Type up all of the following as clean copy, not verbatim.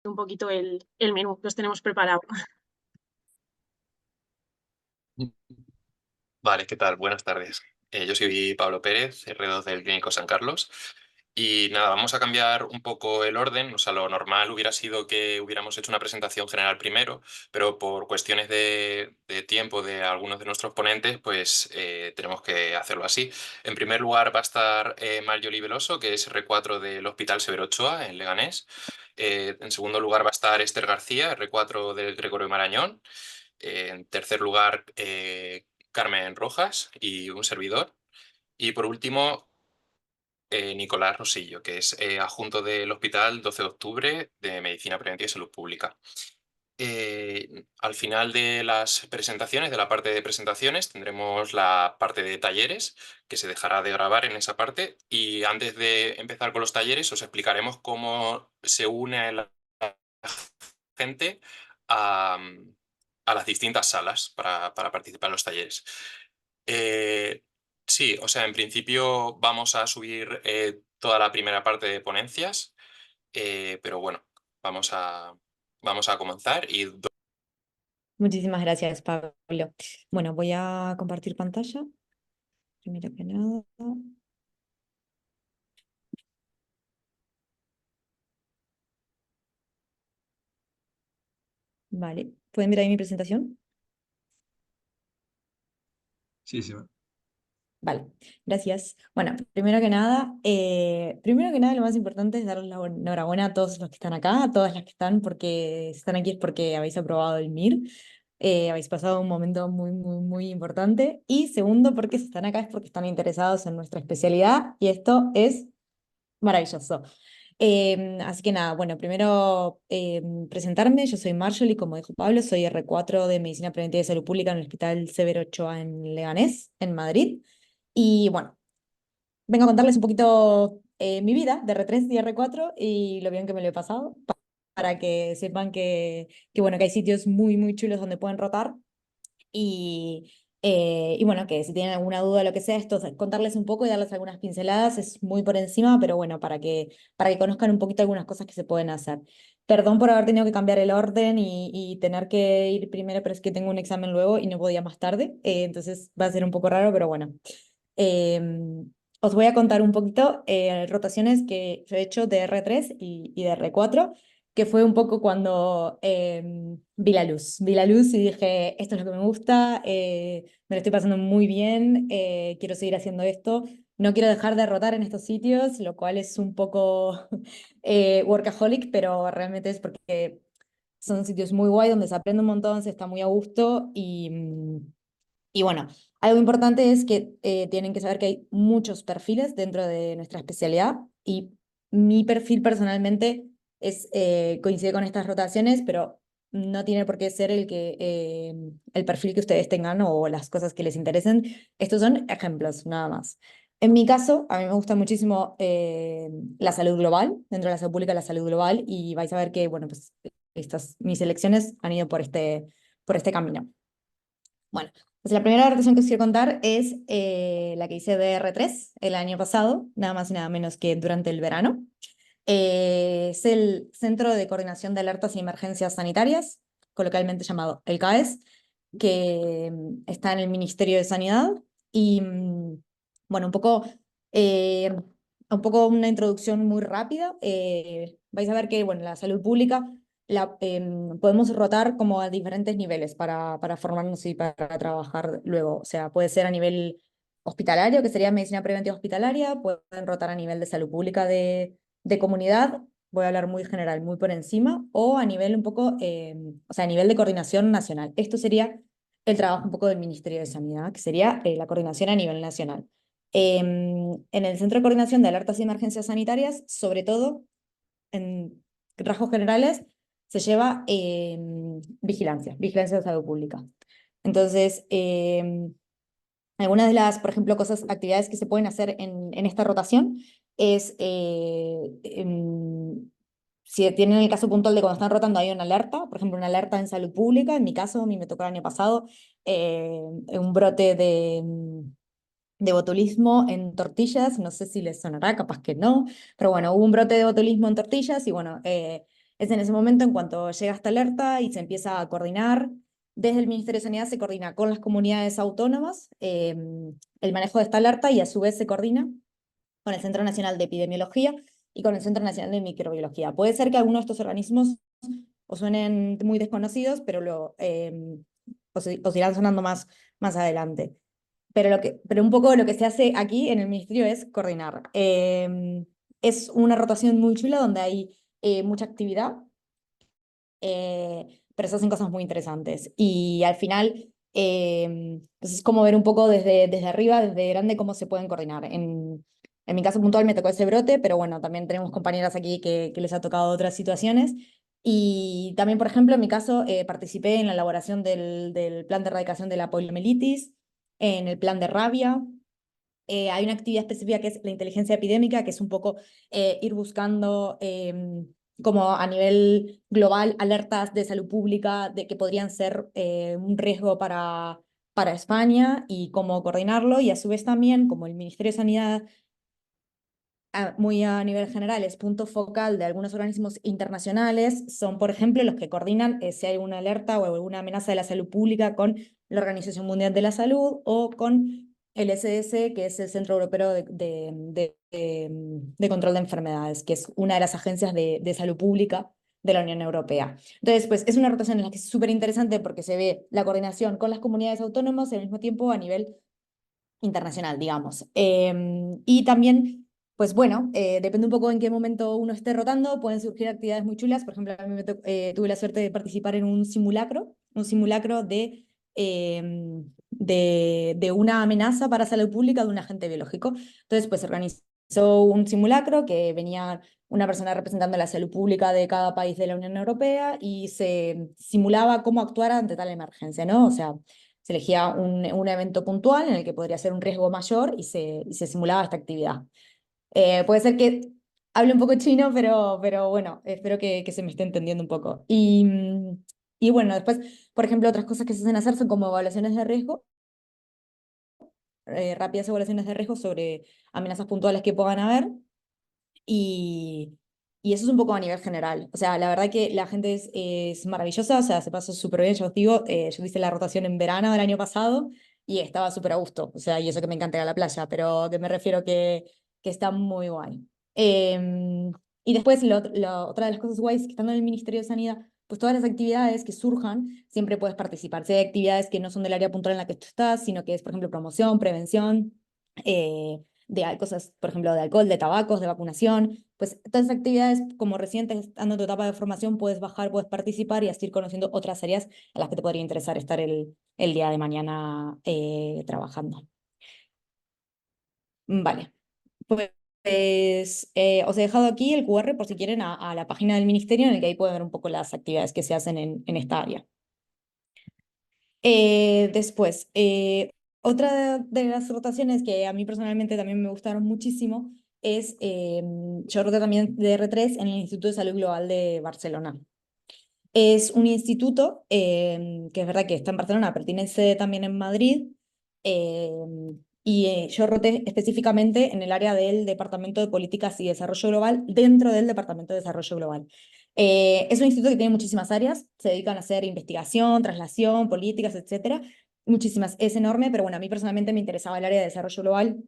un poquito el menú que os tenemos preparado. Vale, ¿qué tal? Buenas tardes. Yo soy Pablo Pérez, R2 del Clínico San Carlos. Y nada, vamos a cambiar un poco el orden. O sea, lo normal hubiera sido que hubiéramos hecho una presentación general primero, pero por cuestiones de tiempo de algunos de nuestros ponentes, pues tenemos que hacerlo así. En primer lugar va a estar Marjorie Veloso, que es R4 del Hospital Severo Ochoa, en Leganés. En segundo lugar va a estar Esther García, R4 del Gregorio Marañón. En tercer lugar, Carmen Rojas y un servidor. Y por último, Nicolás Rosillo, que es adjunto del Hospital 12 de Octubre de Medicina Preventiva y Salud Pública. Al final de las presentaciones, de la parte de presentaciones, tendremos la parte de talleres, que se dejará de grabar en esa parte. Y antes de empezar con los talleres, os explicaremos cómo se une la gente a, a las distintas salas para participar en los talleres. Eh, sí, o sea, en principio vamos a subir toda la primera parte de ponencias, pero bueno, vamos a, vamos a comenzar y Muchísimas gracias, Pablo. Bueno, voy a compartir pantalla. Primero que nada. Vale, ¿pueden ver ahí mi presentación? Sí, sí, va. Vale, gracias. Bueno, primero que nada lo más importante es darles la enhorabuena a todos los que están acá, a todas las que están, porque si están aquí es porque habéis aprobado el MIR, habéis pasado un momento muy, muy, muy importante. Y segundo, porque si están acá es porque están interesados en nuestra especialidad y esto es maravilloso. Así que nada, bueno, primero presentarme, yo soy Marjorie, como dijo Pablo, soy R4 de Medicina Preventiva y Salud Pública en el Hospital Severo Ochoa en Leganés, en Madrid. Y bueno, vengo a contarles un poquito mi vida de R3 y R4 y lo bien que me lo he pasado, para que sepan bueno, que hay sitios muy, muy chulos donde pueden rotar y, y bueno, que si tienen alguna duda o lo que sea, esto, contarles un poco y darles algunas pinceladas, es muy por encima, pero bueno, para que conozcan un poquito algunas cosas que se pueden hacer. Perdón por haber tenido que cambiar el orden y tener que ir primero, pero es que tengo un examen luego y no podía más tarde, entonces va a ser un poco raro, pero bueno. Os voy a contar un poquito rotaciones que yo he hecho de R3 y de R4, que fue un poco cuando vi la luz y dije, esto es lo que me gusta, me lo estoy pasando muy bien, quiero seguir haciendo esto, no quiero dejar de rotar en estos sitios, lo cual es un poco workaholic, pero realmente es porque son sitios muy guay donde se aprende un montón, se está muy a gusto y bueno, algo importante es que tienen que saber que hay muchos perfiles dentro de nuestra especialidad y mi perfil personalmente coincide con estas rotaciones, pero no tiene por qué ser el perfil que ustedes tengan o las cosas que les interesen. Estos son ejemplos, nada más. En mi caso, a mí me gusta muchísimo la salud global, dentro de la salud pública la salud global, y vais a ver que, bueno, pues mis elecciones han ido por este camino. Bueno, pues la primera rotación que os quiero contar es la que hice de R3 el año pasado, nada más y nada menos que durante el verano. Es el Centro de Coordinación de Alertas y Emergencias Sanitarias, coloquialmente llamado el CAES, que está en el Ministerio de Sanidad. Y bueno, eh, un poco una introducción muy rápida. Vais a ver que bueno, la salud pública podemos rotar como a diferentes niveles para formarnos y para trabajar luego. O sea, puede ser a nivel hospitalario, que sería medicina preventiva hospitalaria, pueden rotar a nivel de salud pública de comunidad, voy a hablar muy general, muy por encima, o a nivel un poco, o sea, a nivel de coordinación nacional. Esto sería el trabajo un poco del Ministerio de Sanidad, que sería la coordinación a nivel nacional. En el Centro de Coordinación de Alertas y Emergencias Sanitarias, sobre todo, en rasgos generales, se lleva vigilancia de salud pública. Entonces, algunas de las, por ejemplo, actividades que se pueden hacer en esta rotación es, si tienen el caso puntual de cuando están rotando hay una alerta, por ejemplo, una alerta en salud pública, en mi caso, a mí me tocó el año pasado, un brote de botulismo en tortillas, no sé si les sonará, capaz que no, pero bueno, hubo un brote de botulismo en tortillas y bueno, Es en ese momento, en cuanto llega esta alerta y se empieza a coordinar, desde el Ministerio de Sanidad se coordina con las comunidades autónomas el manejo de esta alerta y a su vez se coordina con el Centro Nacional de Epidemiología y con el Centro Nacional de Microbiología. Puede ser que algunos de estos organismos os suenen muy desconocidos, pero os irán sonando más adelante. Pero un poco lo que se hace aquí en el ministerio es coordinar. Es una rotación muy chula donde hay mucha actividad, pero se hacen cosas muy interesantes. Y al final, pues es como ver un poco desde arriba, desde grande, cómo se pueden coordinar. En mi caso puntual me tocó ese brote, pero bueno, también tenemos compañeras aquí que les ha tocado otras situaciones. Y también, por ejemplo, en mi caso, participé en la elaboración del plan de erradicación de la poliomielitis, en el plan de rabia. Hay una actividad específica que es la inteligencia epidémica, que es un poco ir buscando como a nivel global alertas de salud pública de que podrían ser un riesgo para España y cómo coordinarlo. Y a su vez también, como el Ministerio de Sanidad muy a nivel general es punto focal de algunos organismos internacionales, son, por ejemplo, los que coordinan si hay una alerta o alguna amenaza de la salud pública con la Organización Mundial de la Salud o con el SDS, que es el Centro Europeo de Control de Enfermedades, que es una de las agencias de salud pública de la Unión Europea. Entonces, pues es una rotación en la que es súper interesante porque se ve la coordinación con las comunidades autónomas y al mismo tiempo a nivel internacional, digamos. Y también, pues bueno, depende un poco en qué momento uno esté rotando, pueden surgir actividades muy chulas. Por ejemplo, a mí tuve la suerte de participar en un simulacro de una amenaza para salud pública de un agente biológico. Entonces, pues se organizó un simulacro que venía una persona representando la salud pública de cada país de la Unión Europea y se simulaba cómo actuar ante tal emergencia, ¿no? O sea, se elegía un evento puntual en el que podría ser un riesgo mayor y se simulaba esta actividad. Puede ser que hable un poco chino, pero bueno, espero que se me esté entendiendo un poco. Y bueno, después, por ejemplo, otras cosas que se hacen hacer son como evaluaciones de riesgo, rápidas evaluaciones de riesgo sobre amenazas puntuales que puedan haber. Y, y eso es un poco a nivel general. O sea, la verdad que la gente es maravillosa, o sea, se pasó súper bien. Yo os digo, yo hice la rotación en verano del año pasado y estaba súper a gusto. O sea, y eso que me encanta ir a la playa, pero que me refiero que está muy guay. Y después, otra de las cosas guays, que estando en el Ministerio de Sanidad, pues todas las actividades que surjan, siempre puedes participar. Si hay actividades que no son del área puntual en la que tú estás, sino que es, por ejemplo, promoción, prevención, de cosas, por ejemplo, de alcohol, de tabacos, de vacunación, pues todas esas actividades, como recién estando en tu etapa de formación, puedes bajar, puedes participar y así ir conociendo otras áreas a las que te podría interesar estar el día de mañana trabajando. Vale, pues os he dejado aquí el QR por si quieren a la página del ministerio en el que ahí pueden ver un poco las actividades que se hacen en esta área. Después, otra de las rotaciones que a mí personalmente también me gustaron muchísimo es, yo roté también de R3 en el Instituto de Salud Global de Barcelona. Es un instituto que es verdad que está en Barcelona, pero tiene sede también en Madrid. Yo roté específicamente en el área del Departamento de Políticas y Desarrollo Global dentro del Departamento de Desarrollo Global. Es un instituto que tiene muchísimas áreas, se dedican a hacer investigación, traslación, políticas, etcétera. Muchísimas, es enorme, pero bueno, a mí personalmente me interesaba el área de desarrollo global,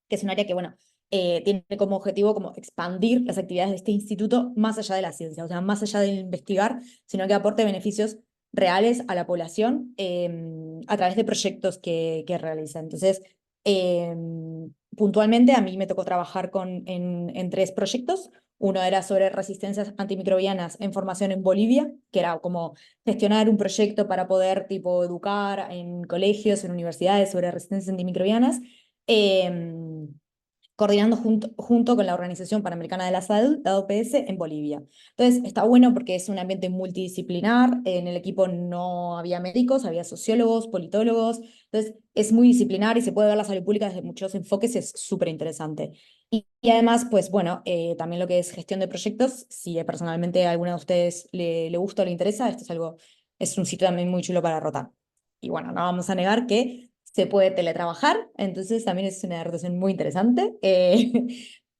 que es un área que, bueno, tiene como objetivo como expandir las actividades de este instituto más allá de la ciencia, o sea, más allá de investigar, sino que aporte beneficios reales a la población a través de proyectos que realiza. Entonces, puntualmente a mí me tocó trabajar en 3 proyectos. Uno era sobre resistencias antimicrobianas en formación en Bolivia, que era como gestionar un proyecto para poder tipo educar en colegios, en universidades sobre resistencias antimicrobianas. Coordinando junto con la Organización Panamericana de la Salud, la OPS, en Bolivia. Entonces, está bueno porque es un ambiente multidisciplinar, en el equipo no había médicos, había sociólogos, politólogos, entonces es muy disciplinar y se puede ver la salud pública desde muchos enfoques, es súper interesante. Y además, pues bueno, también lo que es gestión de proyectos, si personalmente a alguno de ustedes le gusta o le interesa, es un sitio también muy chulo para rotar. Y bueno, no vamos a negar que se puede teletrabajar, entonces también es una rotación muy interesante.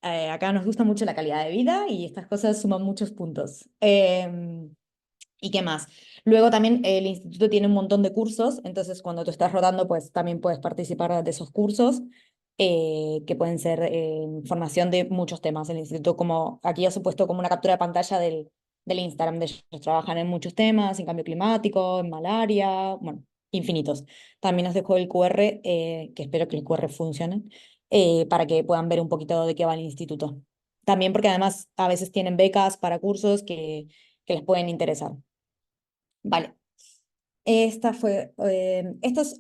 acá nos gusta mucho la calidad de vida y estas cosas suman muchos puntos. ¿Y qué más? Luego también el instituto tiene un montón de cursos, entonces cuando tú estás rotando, pues también puedes participar de esos cursos, que pueden ser formación de muchos temas. El instituto, como aquí os he puesto como una captura de pantalla del Instagram de ellos. Trabajan en muchos temas, en cambio climático, en malaria, bueno, infinitos. También os dejo el QR, que espero que el QR funcione, para que puedan ver un poquito de qué va el instituto. También porque además a veces tienen becas para cursos que les pueden interesar. Vale.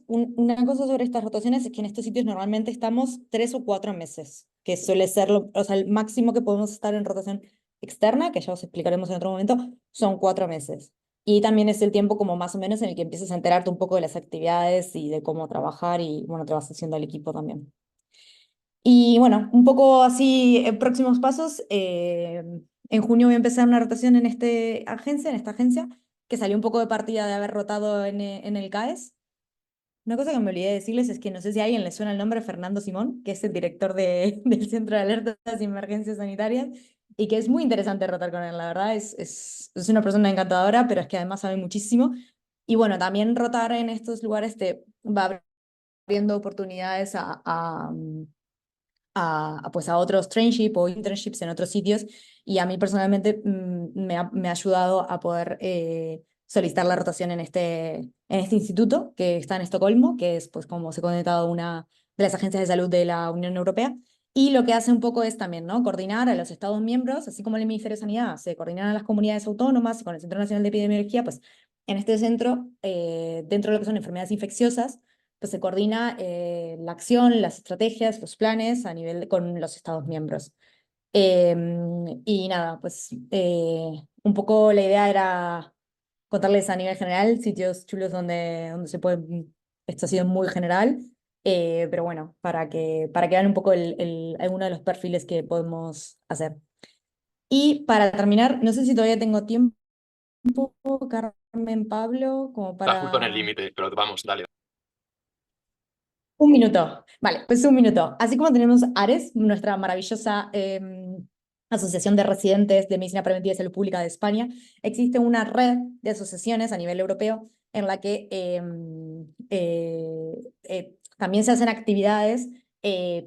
Una cosa sobre estas rotaciones es que en estos sitios normalmente estamos 3 o 4 meses, que suele ser o sea, el máximo que podemos estar en rotación externa, que ya os explicaremos en otro momento, son 4 meses. Y también es el tiempo como más o menos en el que empiezas a enterarte un poco de las actividades y de cómo trabajar y bueno, te vas haciendo el equipo también. Y bueno, un poco así, próximos pasos. En junio voy a empezar una rotación en en esta agencia, que salió un poco de partida de haber rotado en el CAES. Una cosa que me olvidé de decirles es que no sé si a alguien le suena el nombre Fernando Simón, que es el director del Centro de Alertas y Emergencias Sanitarias, y que es muy interesante rotar con él, la verdad. Es una persona encantadora, pero es que además sabe muchísimo. Y bueno, también rotar en estos lugares te va abriendo oportunidades pues a otros trainship o internships en otros sitios, y a mí personalmente me ha ayudado a poder solicitar la rotación en este instituto que está en Estocolmo, que es pues como se ha conectado una de las agencias de salud de la Unión Europea. Y lo que hace un poco es también, ¿no?, coordinar a los Estados miembros, así como el Ministerio de Sanidad se coordinan a las comunidades autónomas con el Centro Nacional de Epidemiología, pues en este centro, dentro de lo que son enfermedades infecciosas, pues se coordina la acción, las estrategias, los planes a nivel con los Estados miembros. Y nada, pues un poco la idea era contarles a nivel general sitios chulos donde se puede, esto ha sido muy general, pero bueno, para que vean un poco alguno de los perfiles que podemos hacer. Y para terminar, no sé si todavía tengo tiempo, Carmen, Pablo, como Va justo en el para... límite, pero vamos, dale. Un minuto. Vale, pues un minuto. Así como tenemos ARES, nuestra maravillosa Asociación de Residentes de Medicina Preventiva y Salud Pública de España, existe una red de asociaciones a nivel europeo en la que también se hacen actividades en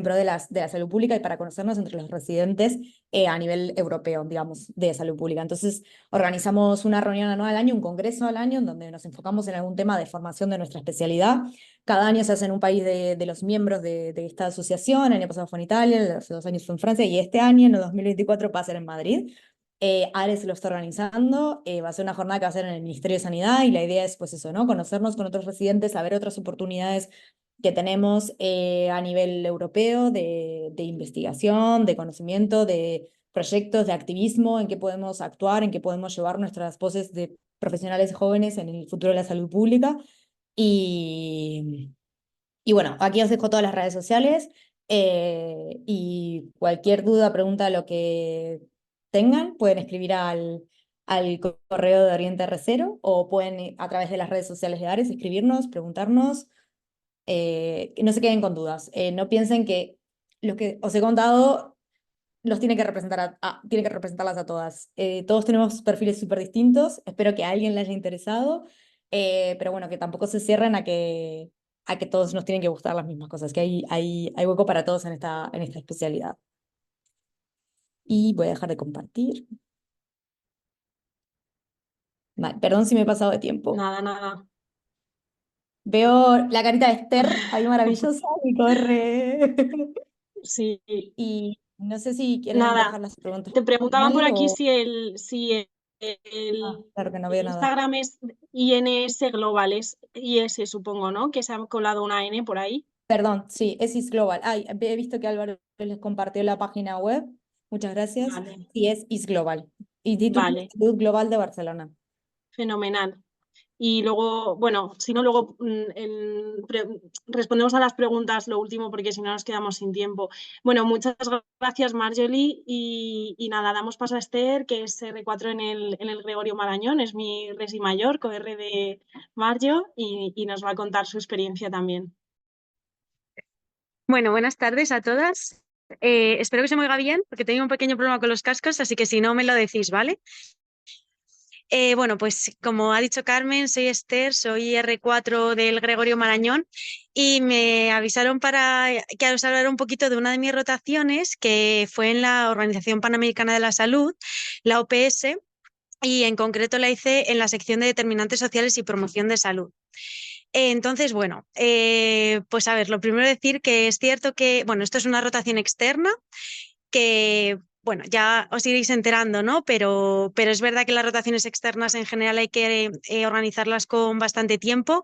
pro de la salud pública y para conocernos entre los residentes a nivel europeo, digamos, de salud pública. Entonces, organizamos una reunión anual al año, un congreso al año, en donde nos enfocamos en algún tema de formación de nuestra especialidad. Cada año se hace en un país de los miembros de esta asociación. El año pasado fue en Italia, hace 2 años fue en Francia, y este año, en el 2024, va a ser en Madrid. Ares lo está organizando, va a ser una jornada que va a ser en el Ministerio de Sanidad, y la idea es, pues eso, ¿no?, conocernos con otros residentes, saber otras oportunidades que tenemos a nivel europeo de investigación, de conocimiento, de proyectos, de activismo, en qué podemos actuar, en qué podemos llevar nuestras voces de profesionales jóvenes en el futuro de la salud pública. Y bueno, aquí os dejo todas las redes sociales, y cualquier duda, pregunta, lo que tengan, pueden escribir al correo de Oriente R0, o pueden a través de las redes sociales de Ares escribirnos, preguntarnos. Que no se queden con dudas. No piensen que los que os he contado los tiene que representar tiene que representarlas a todas. Todos tenemos perfiles súper distintos. Espero que a alguien le haya interesado, pero bueno, que tampoco se cierren a que todos nos tienen que gustar las mismas cosas, que hay hueco para todos en esta especialidad. Y voy a dejar de compartir. Vale, perdón si me he pasado de tiempo. Nada, nada. Veo la carita de Esther ahí maravillosa y corre. Sí, Y no sé si quieren nada. dejar las preguntas Te al preguntaban por final aquí o... si claro que no el veo nada. Instagram es INS Global, es IS, supongo, ¿no? Que se ha colado una N por ahí. Perdón, sí, es Is Global. Ay, he visto que Álvaro les compartió la página web. Muchas gracias. Vale, Sí, es Is Global. Instituto de vale, Salud Global de Barcelona. fenomenal. Y luego, bueno, si no, luego respondemos a las preguntas lo último, porque si no nos quedamos sin tiempo. Bueno, muchas gracias, Marjorie. Y nada, damos paso a Esther, que es R4 en el Gregorio Marañón, es mi resi mayor, co-R de Marjo, y nos va a contar su experiencia también. Bueno, buenas tardes a todas. Espero que se me oiga bien, porque tengo un pequeño problema con los cascos, así que si no me lo decís, ¿vale? Bueno, pues como ha dicho Carmen, soy Esther, soy R4 del Gregorio Marañón y me avisaron para que os hablara un poquito de una de mis rotaciones, que fue en la Organización Panamericana de la Salud, la OPS, y en concreto la hice en la sección de determinantes sociales y promoción de salud. Entonces, bueno, pues a ver, lo primero decir que es cierto que, bueno, esto es una rotación externa que, bueno, ya os iréis enterando, ¿no? Pero es verdad que las rotaciones externas en general hay que organizarlas con bastante tiempo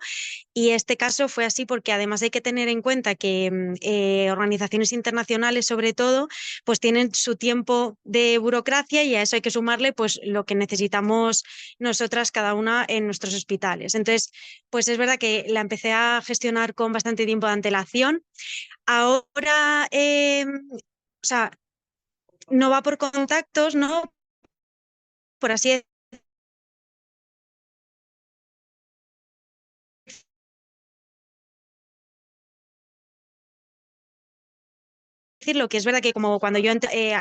y este caso fue así porque además hay que tener en cuenta que organizaciones internacionales sobre todo pues tienen su tiempo de burocracia y a eso hay que sumarle pues lo que necesitamos nosotras cada una en nuestros hospitales. Entonces, pues es verdad que la empecé a gestionar con bastante tiempo de antelación. Ahora, o sea, no va por contactos, ¿no? Por así decirlo, que es verdad que como cuando yo entré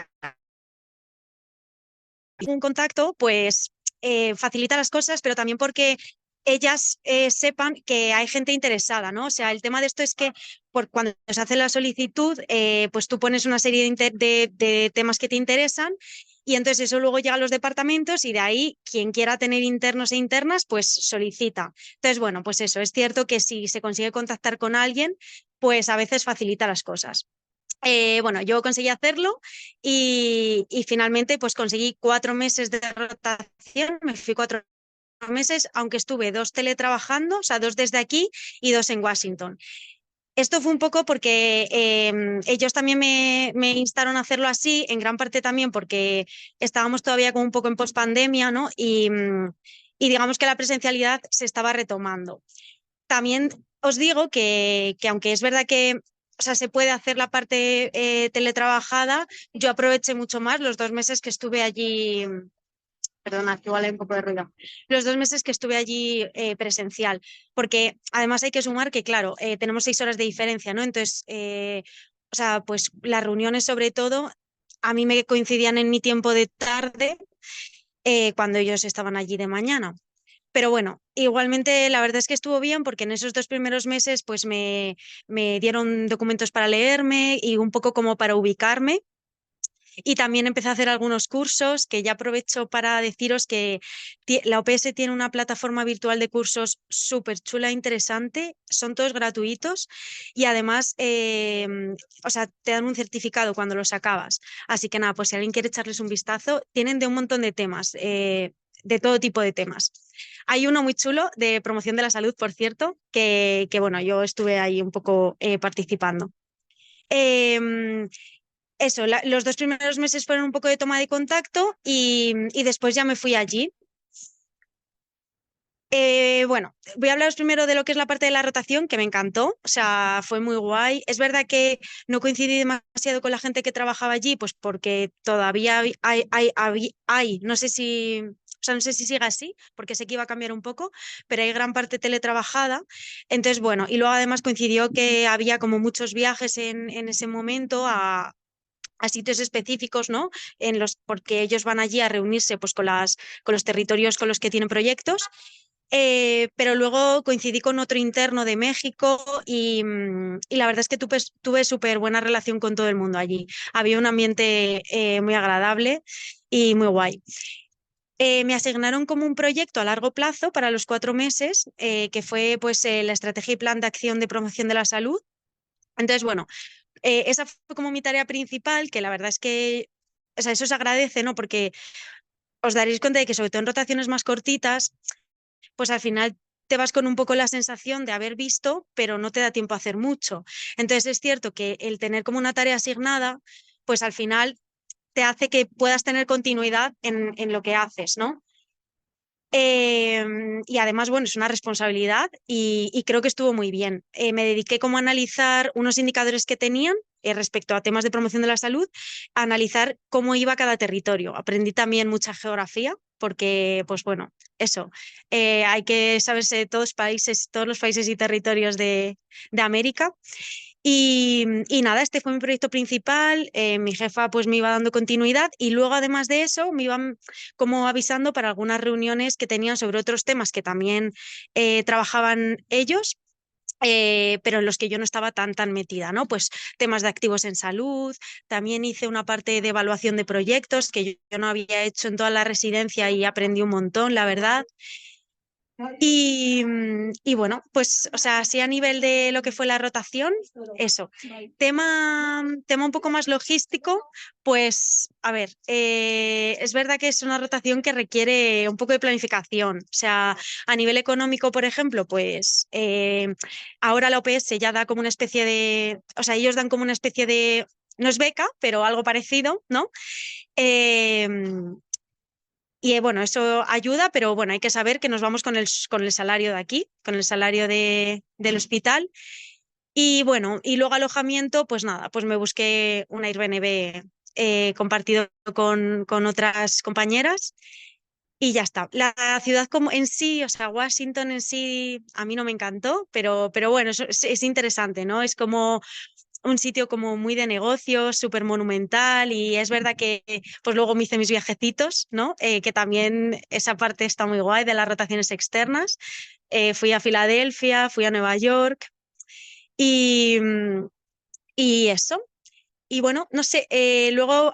un contacto, pues facilita las cosas, pero también porque ellas sepan que hay gente interesada, ¿no? O sea, el tema de esto es que cuando se hace la solicitud, pues tú pones una serie de temas que te interesan y entonces eso luego llega a los departamentos y de ahí quien quiera tener internos e internas, pues solicita. Entonces, bueno, pues eso, es cierto que si se consigue contactar con alguien, pues a veces facilita las cosas. Bueno, yo conseguí hacerlo y finalmente pues conseguí 4 meses de rotación, me fui 4 meses, aunque estuve 2 teletrabajando, o sea, 2 desde aquí y 2 en Washington. Esto fue un poco porque ellos también me instaron a hacerlo así, en gran parte también porque estábamos todavía como un poco en pospandemia, ¿no? Y digamos que la presencialidad se estaba retomando. También os digo que aunque es verdad que o sea, se puede hacer la parte teletrabajada, yo aproveché mucho más los 2 meses que estuve allí, perdona, que igual hay un poco de ruido, los 2 meses que estuve allí presencial, porque además hay que sumar que, claro, tenemos 6 horas de diferencia, ¿no? Entonces, o sea, pues las reuniones sobre todo, a mí me coincidían en mi tiempo de tarde cuando ellos estaban allí de mañana. Pero bueno, igualmente la verdad es que estuvo bien porque en esos 2 primeros meses pues me dieron documentos para leerme y un poco como para ubicarme. Y también empecé a hacer algunos cursos que ya aprovecho para deciros que la OPS tiene una plataforma virtual de cursos súper chula e interesante. Son todos gratuitos y además, o sea, te dan un certificado cuando los acabas. Así que nada, pues si alguien quiere echarles un vistazo, tienen de un montón de temas, de todo tipo de temas. Hay uno muy chulo de promoción de la salud, por cierto, que bueno, yo estuve ahí un poco participando. Em, Eso, los 2 primeros meses fueron un poco de toma de contacto y después ya me fui allí. Bueno, voy a hablaros primero de lo que es la parte de la rotación, que me encantó, o sea, fue muy guay. Es verdad que no coincidí demasiado con la gente que trabajaba allí, pues porque todavía no sé si, o sea, no sé si sigue así, porque sé que iba a cambiar un poco, pero hay gran parte teletrabajada. Entonces, bueno, y luego además coincidió que había como muchos viajes en ese momento a sitios específicos, ¿no? Porque ellos van allí a reunirse pues, con los territorios con los que tienen proyectos. Pero luego coincidí con otro interno de México y la verdad es que tuve súper buena relación con todo el mundo allí. Había un ambiente muy agradable y muy guay. Me asignaron como un proyecto a largo plazo para los 4 meses, que fue pues, la estrategia y plan de acción de promoción de la salud. Entonces, bueno, esa fue como mi tarea principal, que la verdad es que, o sea, eso se agradece, ¿no? Porque os daréis cuenta de que sobre todo en rotaciones más cortitas, pues al final te vas con un poco la sensación de haber visto, pero no te da tiempo a hacer mucho. Entonces es cierto que el tener como una tarea asignada, pues al final te hace que puedas tener continuidad en lo que haces, ¿no? Y además, bueno, es una responsabilidad y creo que estuvo muy bien. Me dediqué como a analizar unos indicadores que tenían respecto a temas de promoción de la salud, a analizar cómo iba cada territorio. Aprendí también mucha geografía porque, pues bueno, eso, hay que saberse todos los países y territorios de América. Y nada, este fue mi proyecto principal, mi jefa pues me iba dando continuidad y luego además de eso me iban como avisando para algunas reuniones que tenían sobre otros temas que también trabajaban ellos. Pero en los que yo no estaba tan metida, ¿no? Pues temas de activos en salud, también hice una parte de evaluación de proyectos que yo no había hecho en toda la residencia y aprendí un montón, la verdad. Y bueno, pues, o sea, así a nivel de lo que fue la rotación, eso. Tema un poco más logístico, pues, a ver, es verdad que es una rotación que requiere un poco de planificación. O sea, a nivel económico, por ejemplo, pues ahora la OPS ya da como una especie de, o sea, ellos dan como una especie de, no es beca, pero algo parecido, ¿no? Y bueno, eso ayuda, pero bueno, hay que saber que nos vamos con el salario de aquí, con el salario del hospital. Y bueno, y luego alojamiento, pues nada, pues me busqué un Airbnb compartido con otras compañeras y ya está. La ciudad como en sí, o sea, Washington en sí, a mí no me encantó, pero bueno, es interesante, ¿no? Es como un sitio como muy de negocios, súper monumental y es verdad que pues luego me hice mis viajecitos, ¿no? Que también esa parte está muy guay de las rotaciones externas. Fui a Filadelfia, fui a Nueva York y, y eso. Y bueno, no sé, luego,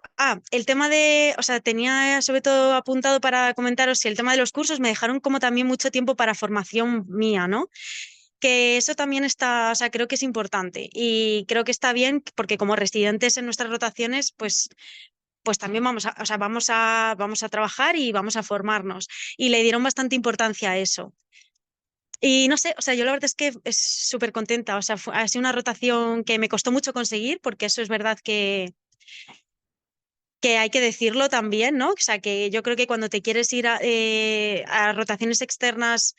el tema de, o sea, tenía sobre todo apuntado para comentaros si el tema de los cursos me dejaron como también mucho tiempo para formación mía, ¿no? Que eso también está, o sea, creo que es importante y creo que está bien porque como residentes en nuestras rotaciones, pues también vamos a, o sea, vamos a trabajar y vamos a formarnos. Y le dieron bastante importancia a eso. Y no sé, o sea, yo la verdad es que es súper contenta, o sea, ha sido una rotación que me costó mucho conseguir porque eso es verdad que hay que decirlo también, ¿no? O sea, que yo creo que cuando te quieres ir a rotaciones externas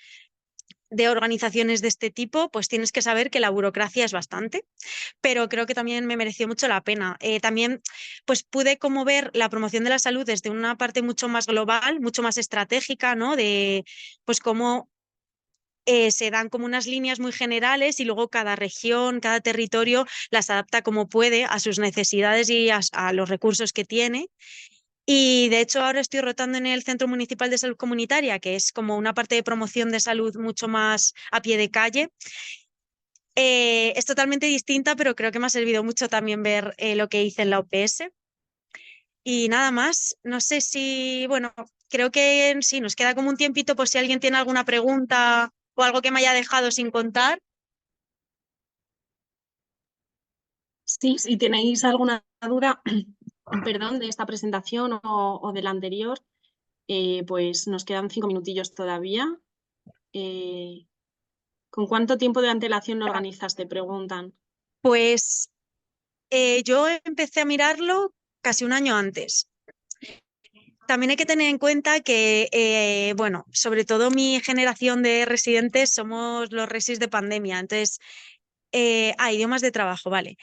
de organizaciones de este tipo, pues tienes que saber que la burocracia es bastante, pero creo que también me mereció mucho la pena. También pues pude como ver la promoción de la salud desde una parte mucho más global, mucho más estratégica, ¿no? De pues cómo se dan como unas líneas muy generales y luego cada región, cada territorio las adapta como puede a sus necesidades y a los recursos que tiene. Y de hecho ahora estoy rotando en el Centro Municipal de Salud Comunitaria, que es como una parte de promoción de salud mucho más a pie de calle. Es totalmente distinta, pero creo que me ha servido mucho también ver lo que hice en la OPS. Y nada más, no sé si, bueno, creo que sí, nos queda como un tiempito por si alguien tiene alguna pregunta o algo que me haya dejado sin contar. Sí, si tenéis alguna duda, perdón, de esta presentación o de la anterior, pues nos quedan 5 minutillos todavía. ¿Con cuánto tiempo de antelación lo organizas? Te preguntan. Pues yo empecé a mirarlo casi un año antes. También hay que tener en cuenta que, bueno, sobre todo mi generación de residentes somos los resis de pandemia, entonces, idiomas de trabajo, vale.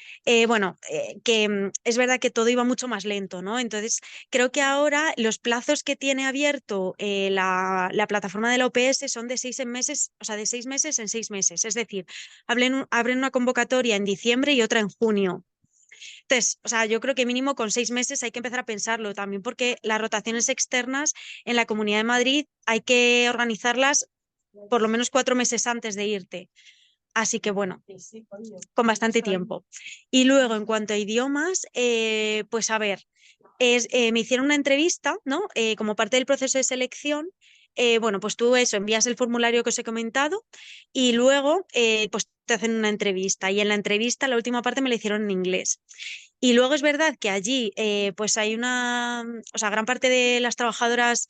Bueno, que es verdad que todo iba mucho más lento, ¿no? Entonces, creo que ahora los plazos que tiene abierto la plataforma de la OPS son de 6 meses, o sea, de 6 meses en 6 meses. Es decir, abren una convocatoria en diciembre y otra en junio. Entonces, o sea, yo creo que mínimo con 6 meses hay que empezar a pensarlo también porque las rotaciones externas en la Comunidad de Madrid hay que organizarlas por lo menos 4 meses antes de irte. Así que bueno, con bastante tiempo. Y luego, en cuanto a idiomas, pues a ver, me hicieron una entrevista, ¿no? Como parte del proceso de selección. Bueno, pues tú eso, envías el formulario que os he comentado y luego pues te hacen una entrevista. Y en la entrevista, la última parte me la hicieron en inglés. Y luego es verdad que allí pues hay o sea, gran parte de las trabajadoras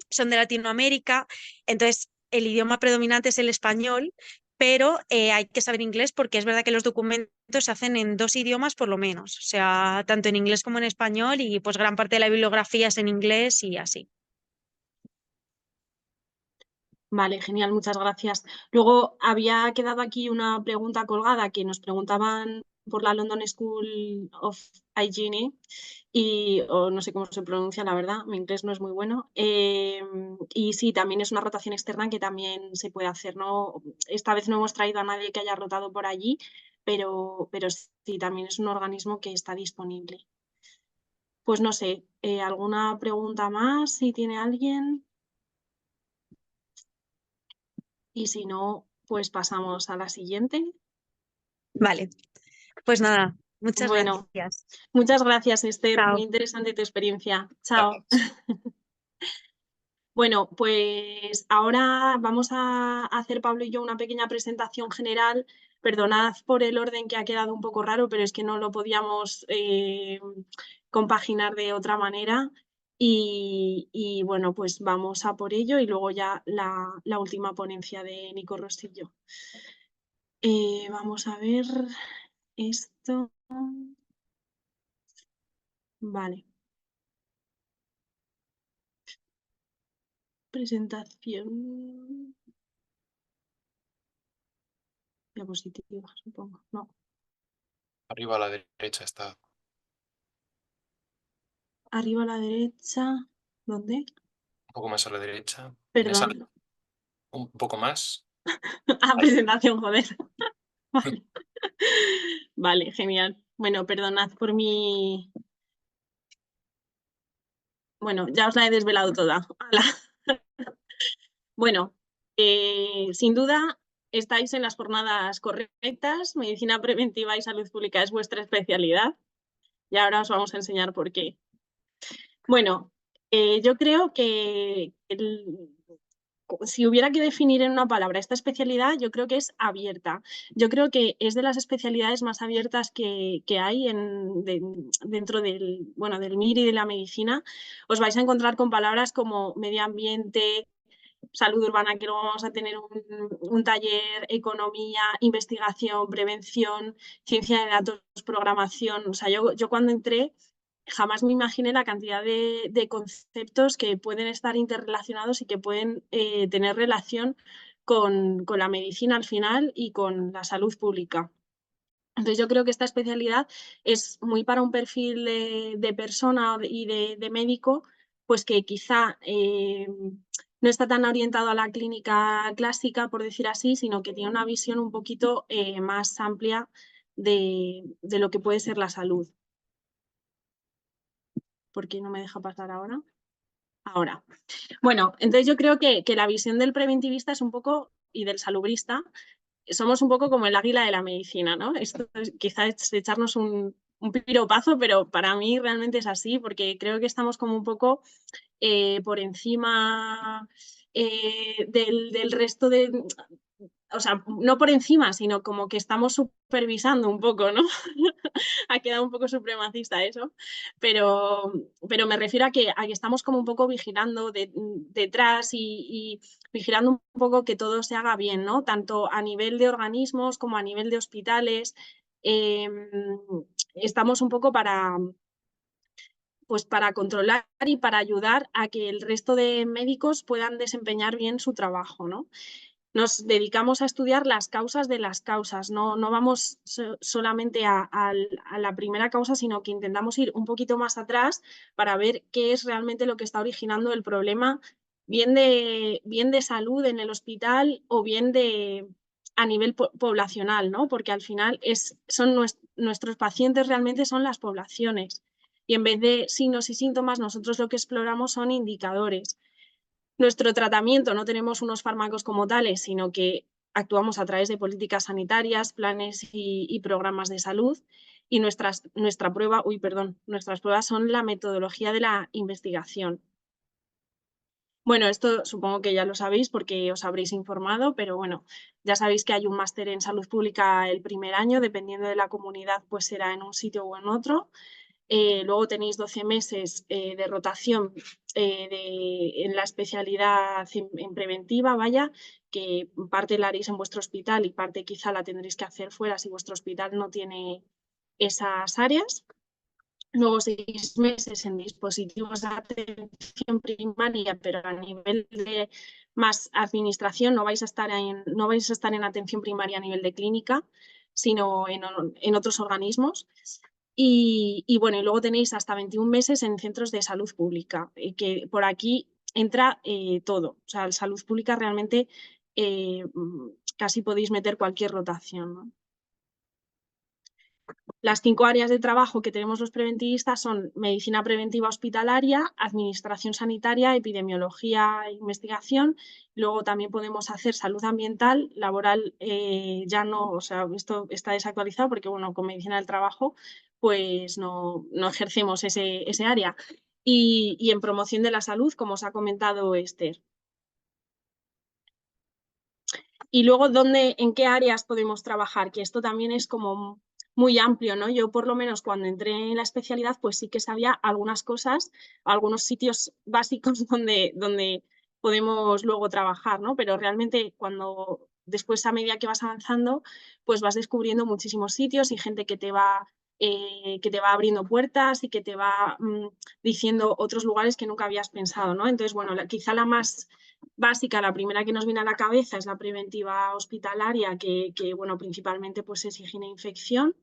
son de Latinoamérica, entonces el idioma predominante es el español, pero hay que saber inglés porque es verdad que los documentos se hacen en 2 idiomas por lo menos, o sea, tanto en inglés como en español y pues gran parte de la bibliografía es en inglés y así. Vale, genial, muchas gracias. Luego había quedado aquí una pregunta colgada que nos preguntaban por la London School of Hygiene o no sé cómo se pronuncia, la verdad, mi inglés no es muy bueno. Y sí, también es una rotación externa que también se puede hacer, ¿no? Esta vez no hemos traído a nadie que haya rotado por allí, pero sí, también es un organismo que está disponible. Pues no sé, ¿alguna pregunta más si tiene alguien? Y si no, pues pasamos a la siguiente. Vale, pues nada, muchas Bueno, gracias. muchas gracias, Esther. Chao. Muy interesante tu experiencia. Chao. Gracias. Bueno, pues ahora vamos a hacer Pablo y yo una pequeña presentación general. Perdonad por el orden que ha quedado un poco raro, pero es que no lo podíamos compaginar de otra manera. Y bueno, pues vamos a por ello y luego ya la última ponencia de Nico Rosillo. Vamos a ver esto. Vale. Presentación. Diapositiva, supongo. No. Arriba a la derecha está. Arriba a la derecha. ¿Dónde? Un poco más a la derecha. Perdón. Un poco más. Ah, presentación, joder. Vale. Vale, genial. Bueno, perdonad por mi... Bueno, ya os la he desvelado toda. ¡Hala! Bueno, sin duda estáis en las jornadas correctas. Medicina preventiva y salud pública es vuestra especialidad. Y ahora os vamos a enseñar por qué. Bueno, yo creo que si hubiera que definir en una palabra esta especialidad, yo creo que es abierta. Yo creo que es de las especialidades más abiertas que hay dentro del MIR y de la medicina. Os vais a encontrar con palabras como medio ambiente, salud urbana, que luego vamos a tener un taller, economía, investigación, prevención, ciencia de datos, programación. O sea, yo cuando entré jamás me imaginé la cantidad de conceptos que pueden estar interrelacionados y que pueden tener relación con la medicina al final y con la salud pública. Entonces yo creo que esta especialidad es muy para un perfil de persona y de médico, pues que quizá no está tan orientado a la clínica clásica, por decir así, sino que tiene una visión un poquito más amplia de lo que puede ser la salud. ¿Por qué no me deja pasar ahora? Ahora. Bueno, entonces yo creo que la visión del preventivista es un poco, y del salubrista, somos un poco como el águila de la medicina, ¿no? Esto quizás es echarnos un piropazo, pero para mí realmente es así, porque creo que estamos como un poco por encima del resto de... O sea, no por encima, sino como que estamos supervisando un poco, ¿no? Ha quedado un poco supremacista eso, pero me refiero a que estamos como un poco vigilando detrás y vigilando un poco que todo se haga bien, ¿no? Tanto a nivel de organismos como a nivel de hospitales. Estamos un poco pues para controlar y para ayudar a que el resto de médicos puedan desempeñar bien su trabajo, ¿no? Nos dedicamos a estudiar las causas de las causas, no vamos solamente a la primera causa, sino que intentamos ir un poquito más atrás para ver qué es realmente lo que está originando el problema, bien de salud en el hospital o bien a nivel poblacional, ¿no? Porque al final nuestros pacientes realmente son las poblaciones y en vez de signos y síntomas nosotros lo que exploramos son indicadores. Nuestro tratamiento no tenemos unos fármacos como tales, sino que actuamos a través de políticas sanitarias, planes y programas de salud. Y nuestras pruebas son la metodología de la investigación. Bueno, esto supongo que ya lo sabéis porque os habréis informado, pero bueno, ya sabéis que hay un máster en salud pública el primer año, dependiendo de la comunidad, pues será en un sitio o en otro. Luego tenéis 12 meses de rotación en la especialidad en preventiva, vaya, que parte la haréis en vuestro hospital y parte quizá la tendréis que hacer fuera si vuestro hospital no tiene esas áreas. Luego 6 meses en dispositivos de atención primaria, pero a nivel de más administración, no vais a estar en atención primaria a nivel de clínica, sino en otros organismos. Y bueno, y luego tenéis hasta 21 meses en centros de salud pública, que por aquí entra todo. O sea, en salud pública realmente casi podéis meter cualquier rotación, ¿no? Las 5 áreas de trabajo que tenemos los preventivistas son medicina preventiva hospitalaria, administración sanitaria, epidemiología e investigación. Luego también podemos hacer salud ambiental, laboral ya no, o sea, esto está desactualizado porque, bueno, con medicina del trabajo pues no ejercemos ese área. Y en promoción de la salud, como os ha comentado Esther. Y luego, ¿en qué áreas podemos trabajar? Que esto también es como muy amplio, ¿no? Yo por lo menos cuando entré en la especialidad, pues sí que sabía algunas cosas, algunos sitios básicos donde podemos luego trabajar, ¿no? Pero realmente después a medida que vas avanzando, pues vas descubriendo muchísimos sitios y gente que te va abriendo puertas y que te va diciendo otros lugares que nunca habías pensado, ¿no? Entonces, bueno, quizá la más básica, la primera que nos viene a la cabeza es la preventiva hospitalaria, que bueno, principalmente pues es higiene e infección.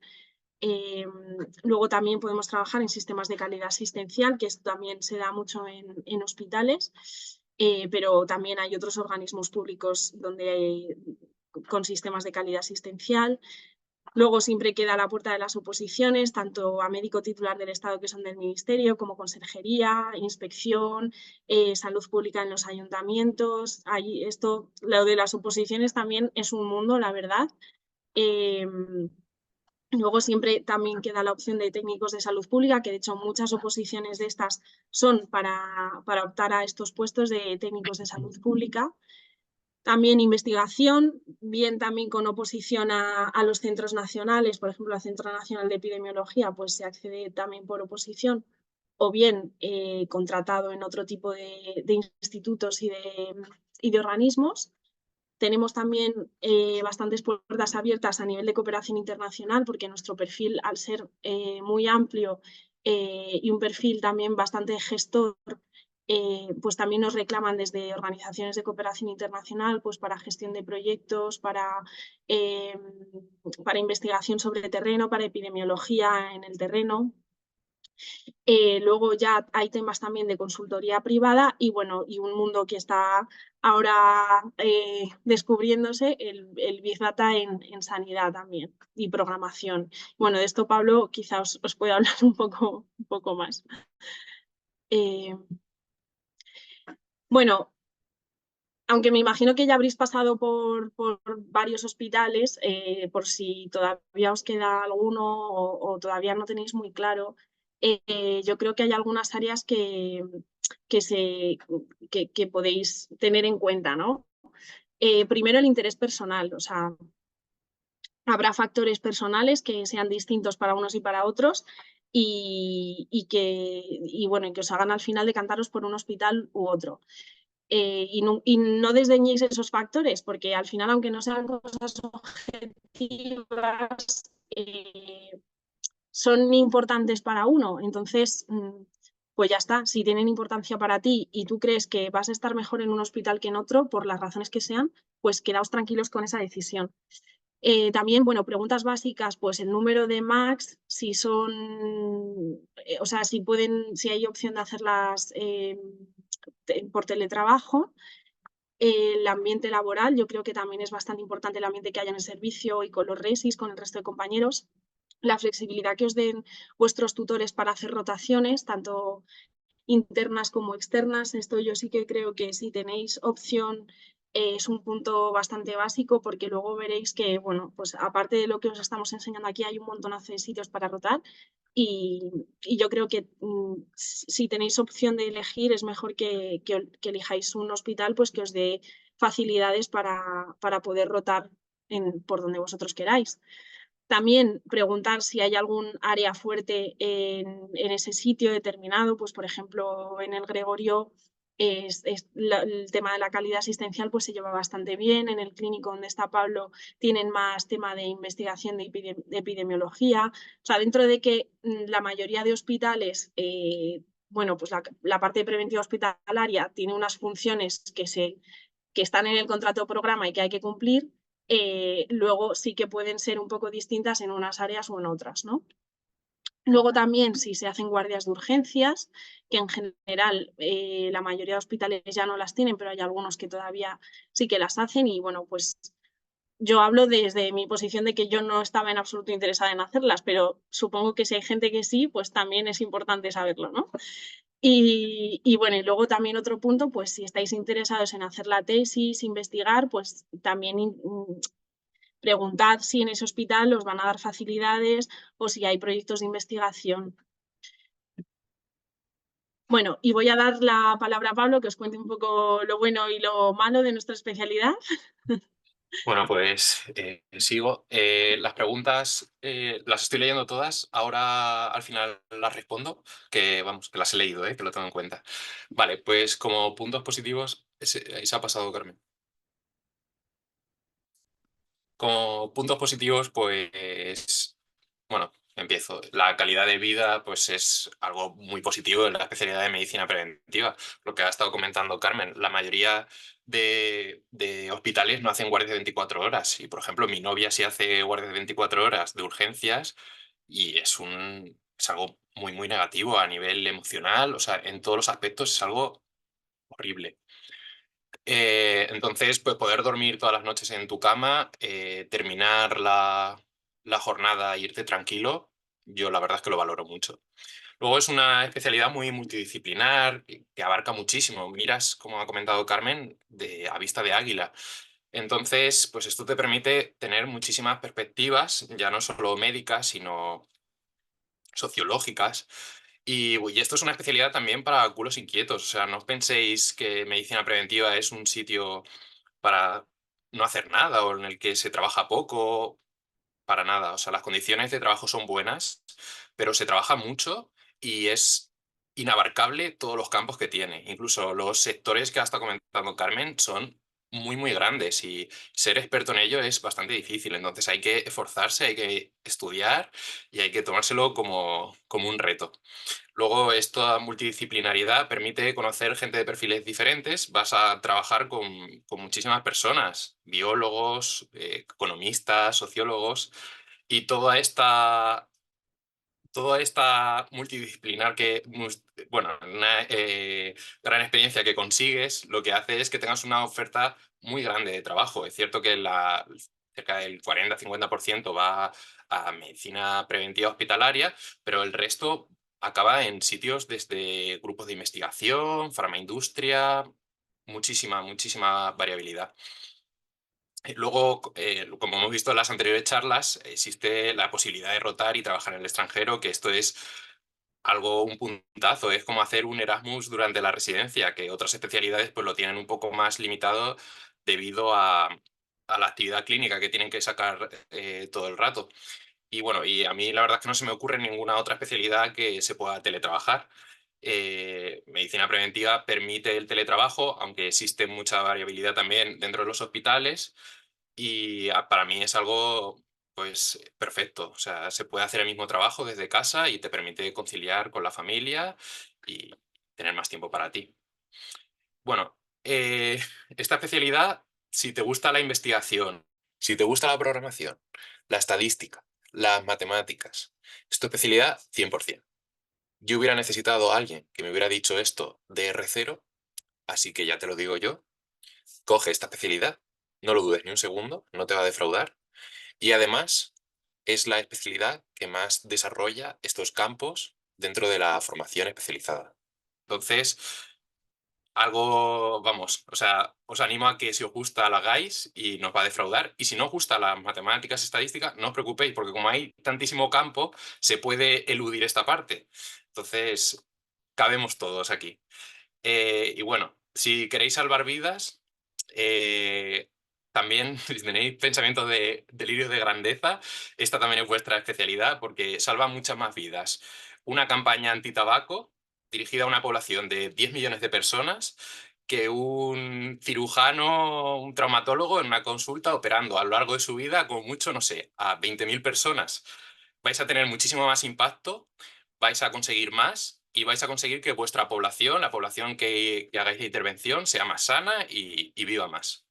Luego también podemos trabajar en sistemas de calidad asistencial, que esto también se da mucho en hospitales, pero también hay otros organismos públicos con sistemas de calidad asistencial. Luego siempre queda la puerta de las oposiciones, tanto a médico titular del Estado, que son del Ministerio, como consejería, inspección, salud pública en los ayuntamientos. Lo de las oposiciones también es un mundo, la verdad. Luego siempre también queda la opción de técnicos de salud pública, que de hecho muchas oposiciones de estas son para optar a estos puestos de técnicos de salud pública. También investigación, bien también con oposición a los centros nacionales, por ejemplo, al Centro Nacional de Epidemiología, pues se accede también por oposición, o bien contratado en otro tipo de institutos y de organismos. Tenemos también bastantes puertas abiertas a nivel de cooperación internacional, porque nuestro perfil, al ser muy amplio y un perfil también bastante gestor, pues también nos reclaman desde organizaciones de cooperación internacional pues para gestión de proyectos, para investigación sobre terreno, para epidemiología en el terreno. Luego ya hay temas también de consultoría privada y bueno, y un mundo que está ahora descubriéndose, el Big Data en sanidad también y programación. Bueno, de esto Pablo quizá os pueda hablar un poco más. Bueno, aunque me imagino que ya habréis pasado por varios hospitales, por si todavía os queda alguno o todavía no tenéis muy claro, yo creo que hay algunas áreas que podéis tener en cuenta, ¿no? Primero, el interés personal, o sea, habrá factores personales que sean distintos para unos y para otros y que os hagan al final decantaros por un hospital u otro. Y no desdeñéis esos factores, porque al final, aunque no sean cosas objetivas, son importantes para uno. Entonces, pues ya está. Si tienen importancia para ti y tú crees que vas a estar mejor en un hospital que en otro, por las razones que sean, pues quedaos tranquilos con esa decisión. También, bueno, preguntas básicas, pues el número de MACs, si son, o sea, si hay opción de hacerlas por teletrabajo. El ambiente laboral, yo creo que también es bastante importante el ambiente que haya en el servicio y con los resis, con el resto de compañeros. La flexibilidad que os den vuestros tutores para hacer rotaciones, tanto internas como externas. Esto yo sí que creo que si tenéis opción es un punto bastante básico, porque luego veréis que, bueno, pues aparte de lo que os estamos enseñando aquí, hay un montonazo de sitios para rotar y yo creo que si tenéis opción de elegir es mejor que elijáis un hospital pues que os dé facilidades para poder rotar por donde vosotros queráis. También preguntar si hay algún área fuerte en ese sitio determinado, pues por ejemplo en el Gregorio el tema de la calidad asistencial pues se lleva bastante bien. En el clínico donde está Pablo tienen más tema de investigación de epidemiología. O sea, dentro de que la mayoría de hospitales, bueno, pues la parte de preventiva hospitalaria tiene unas funciones que están en el contrato programa y que hay que cumplir, luego sí que pueden ser un poco distintas en unas áreas o en otras, ¿no? Luego también si se hacen guardias de urgencias, que en general la mayoría de hospitales ya no las tienen, pero hay algunos que todavía sí que las hacen y bueno, pues yo hablo desde mi posición de que yo no estaba en absoluto interesada en hacerlas, pero supongo que si hay gente que sí, pues también es importante saberlo, ¿no? Y bueno, y luego también otro punto, pues si estáis interesados en hacer la tesis, investigar, pues también preguntad si en ese hospital os van a dar facilidades o si hay proyectos de investigación. Bueno, y voy a dar la palabra a Pablo, que os cuente un poco lo bueno y lo malo de nuestra especialidad. Bueno, pues sigo. Las preguntas las estoy leyendo todas. Ahora al final las respondo, que vamos, que las he leído, que lo tengo en cuenta. Vale, pues como puntos positivos, ahí se ha pasado, Carmen. Como puntos positivos, pues, bueno, empiezo. La calidad de vida, pues es algo muy positivo en la especialidad de medicina preventiva. Lo que ha estado comentando Carmen, la mayoría de hospitales no hacen guardias de 24 horas. Y, por ejemplo, mi novia sí hace guardias de 24 horas de urgencias y es algo muy, muy negativo a nivel emocional. O sea, en todos los aspectos es algo horrible. Entonces, pues poder dormir todas las noches en tu cama, terminar la jornada e irte tranquilo, yo la verdad es que lo valoro mucho. Luego es una especialidad muy multidisciplinar, que abarca muchísimo. Miras, como ha comentado Carmen, a vista de águila. Entonces, pues esto te permite tener muchísimas perspectivas, ya no solo médicas, sino sociológicas. Y esto es una especialidad también para culos inquietos. O sea, no os penséis que medicina preventiva es un sitio para no hacer nada o en el que se trabaja poco, para nada. O sea, las condiciones de trabajo son buenas, pero se trabaja mucho y es inabarcable todos los campos que tiene. Incluso los sectores que ha estado comentando Carmen son muy, muy grandes y ser experto en ello es bastante difícil. Entonces hay que esforzarse, hay que estudiar y hay que tomárselo como un reto. Luego, esta multidisciplinariedad permite conocer gente de perfiles diferentes. Vas a trabajar con muchísimas personas, biólogos, economistas, sociólogos, y toda esta multidisciplinar bueno, una gran experiencia que consigues, lo que hace es que tengas una oferta muy grande de trabajo. Es cierto que cerca del 40-50% va a medicina preventiva hospitalaria, pero el resto acaba en sitios desde grupos de investigación, farmaindustria, muchísima, muchísima variabilidad. Luego, como hemos visto en las anteriores charlas, existe la posibilidad de rotar y trabajar en el extranjero, que esto es un puntazo. Es como hacer un Erasmus durante la residencia, que otras especialidades pues lo tienen un poco más limitado debido a la actividad clínica que tienen que sacar todo el rato. Y bueno, y a mí la verdad es que no se me ocurre ninguna otra especialidad que se pueda teletrabajar. Medicina preventiva permite el teletrabajo, aunque existe mucha variabilidad también dentro de los hospitales. Y para mí es algo, pues, perfecto. O sea, se puede hacer el mismo trabajo desde casa y te permite conciliar con la familia y tener más tiempo para ti. Bueno, esta especialidad, si te gusta la investigación, si te gusta la programación, la estadística, las matemáticas, es tu especialidad 100%. Yo hubiera necesitado a alguien que me hubiera dicho esto de R0, así que ya te lo digo yo. Coge esta especialidad, no lo dudes ni un segundo, no te va a defraudar. Y además es la especialidad que más desarrolla estos campos dentro de la formación especializada. Entonces, vamos, o sea, os animo a que si os gusta lo hagáis y nos va a defraudar. Y si no os gusta las matemáticas, estadísticas, no os preocupéis, porque como hay tantísimo campo, se puede eludir esta parte. Entonces, cabemos todos aquí. Y bueno, si queréis salvar vidas, también si tenéis pensamientos de delirio de grandeza, esta también es vuestra especialidad porque salva muchas más vidas. Una campaña antitabaco dirigida a una población de 10 millones de personas que un cirujano, un traumatólogo en una consulta operando a lo largo de su vida con mucho, no sé, a 20.000 personas. Vais a tener muchísimo más impacto, vais a conseguir más y vais a conseguir que vuestra población, la población que hagáis la intervención, sea más sana y viva más.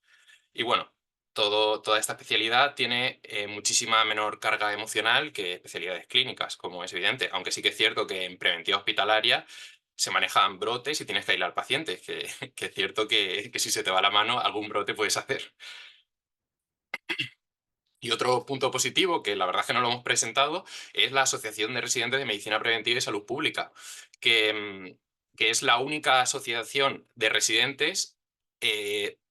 Y bueno, toda esta especialidad tiene muchísima menor carga emocional que especialidades clínicas, como es evidente, aunque sí que es cierto que en preventiva hospitalaria se manejan brotes y tienes que aislar pacientes, que es cierto que si se te va la mano, algún brote puedes hacer. Y otro punto positivo, que la verdad es que no lo hemos presentado, es la Asociación de Residentes de Medicina Preventiva y Salud Pública, que es la única asociación de residentes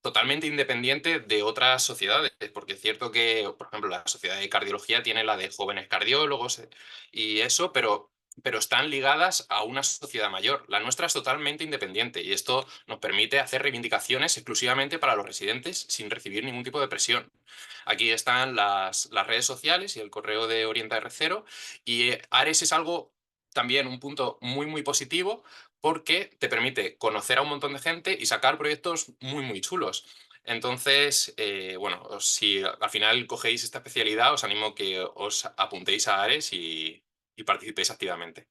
totalmente independiente de otras sociedades, porque es cierto que, por ejemplo, la Sociedad de Cardiología tiene la de jóvenes cardiólogos y eso, pero están ligadas a una sociedad mayor. La nuestra es totalmente independiente y esto nos permite hacer reivindicaciones exclusivamente para los residentes sin recibir ningún tipo de presión. Aquí están las redes sociales y el correo de Orienta R0 y Ares es algo también un punto muy, muy positivo porque te permite conocer a un montón de gente y sacar proyectos muy, muy chulos. Entonces, bueno, si al final cogéis esta especialidad, os animo que os apuntéis a Ares y participéis activamente.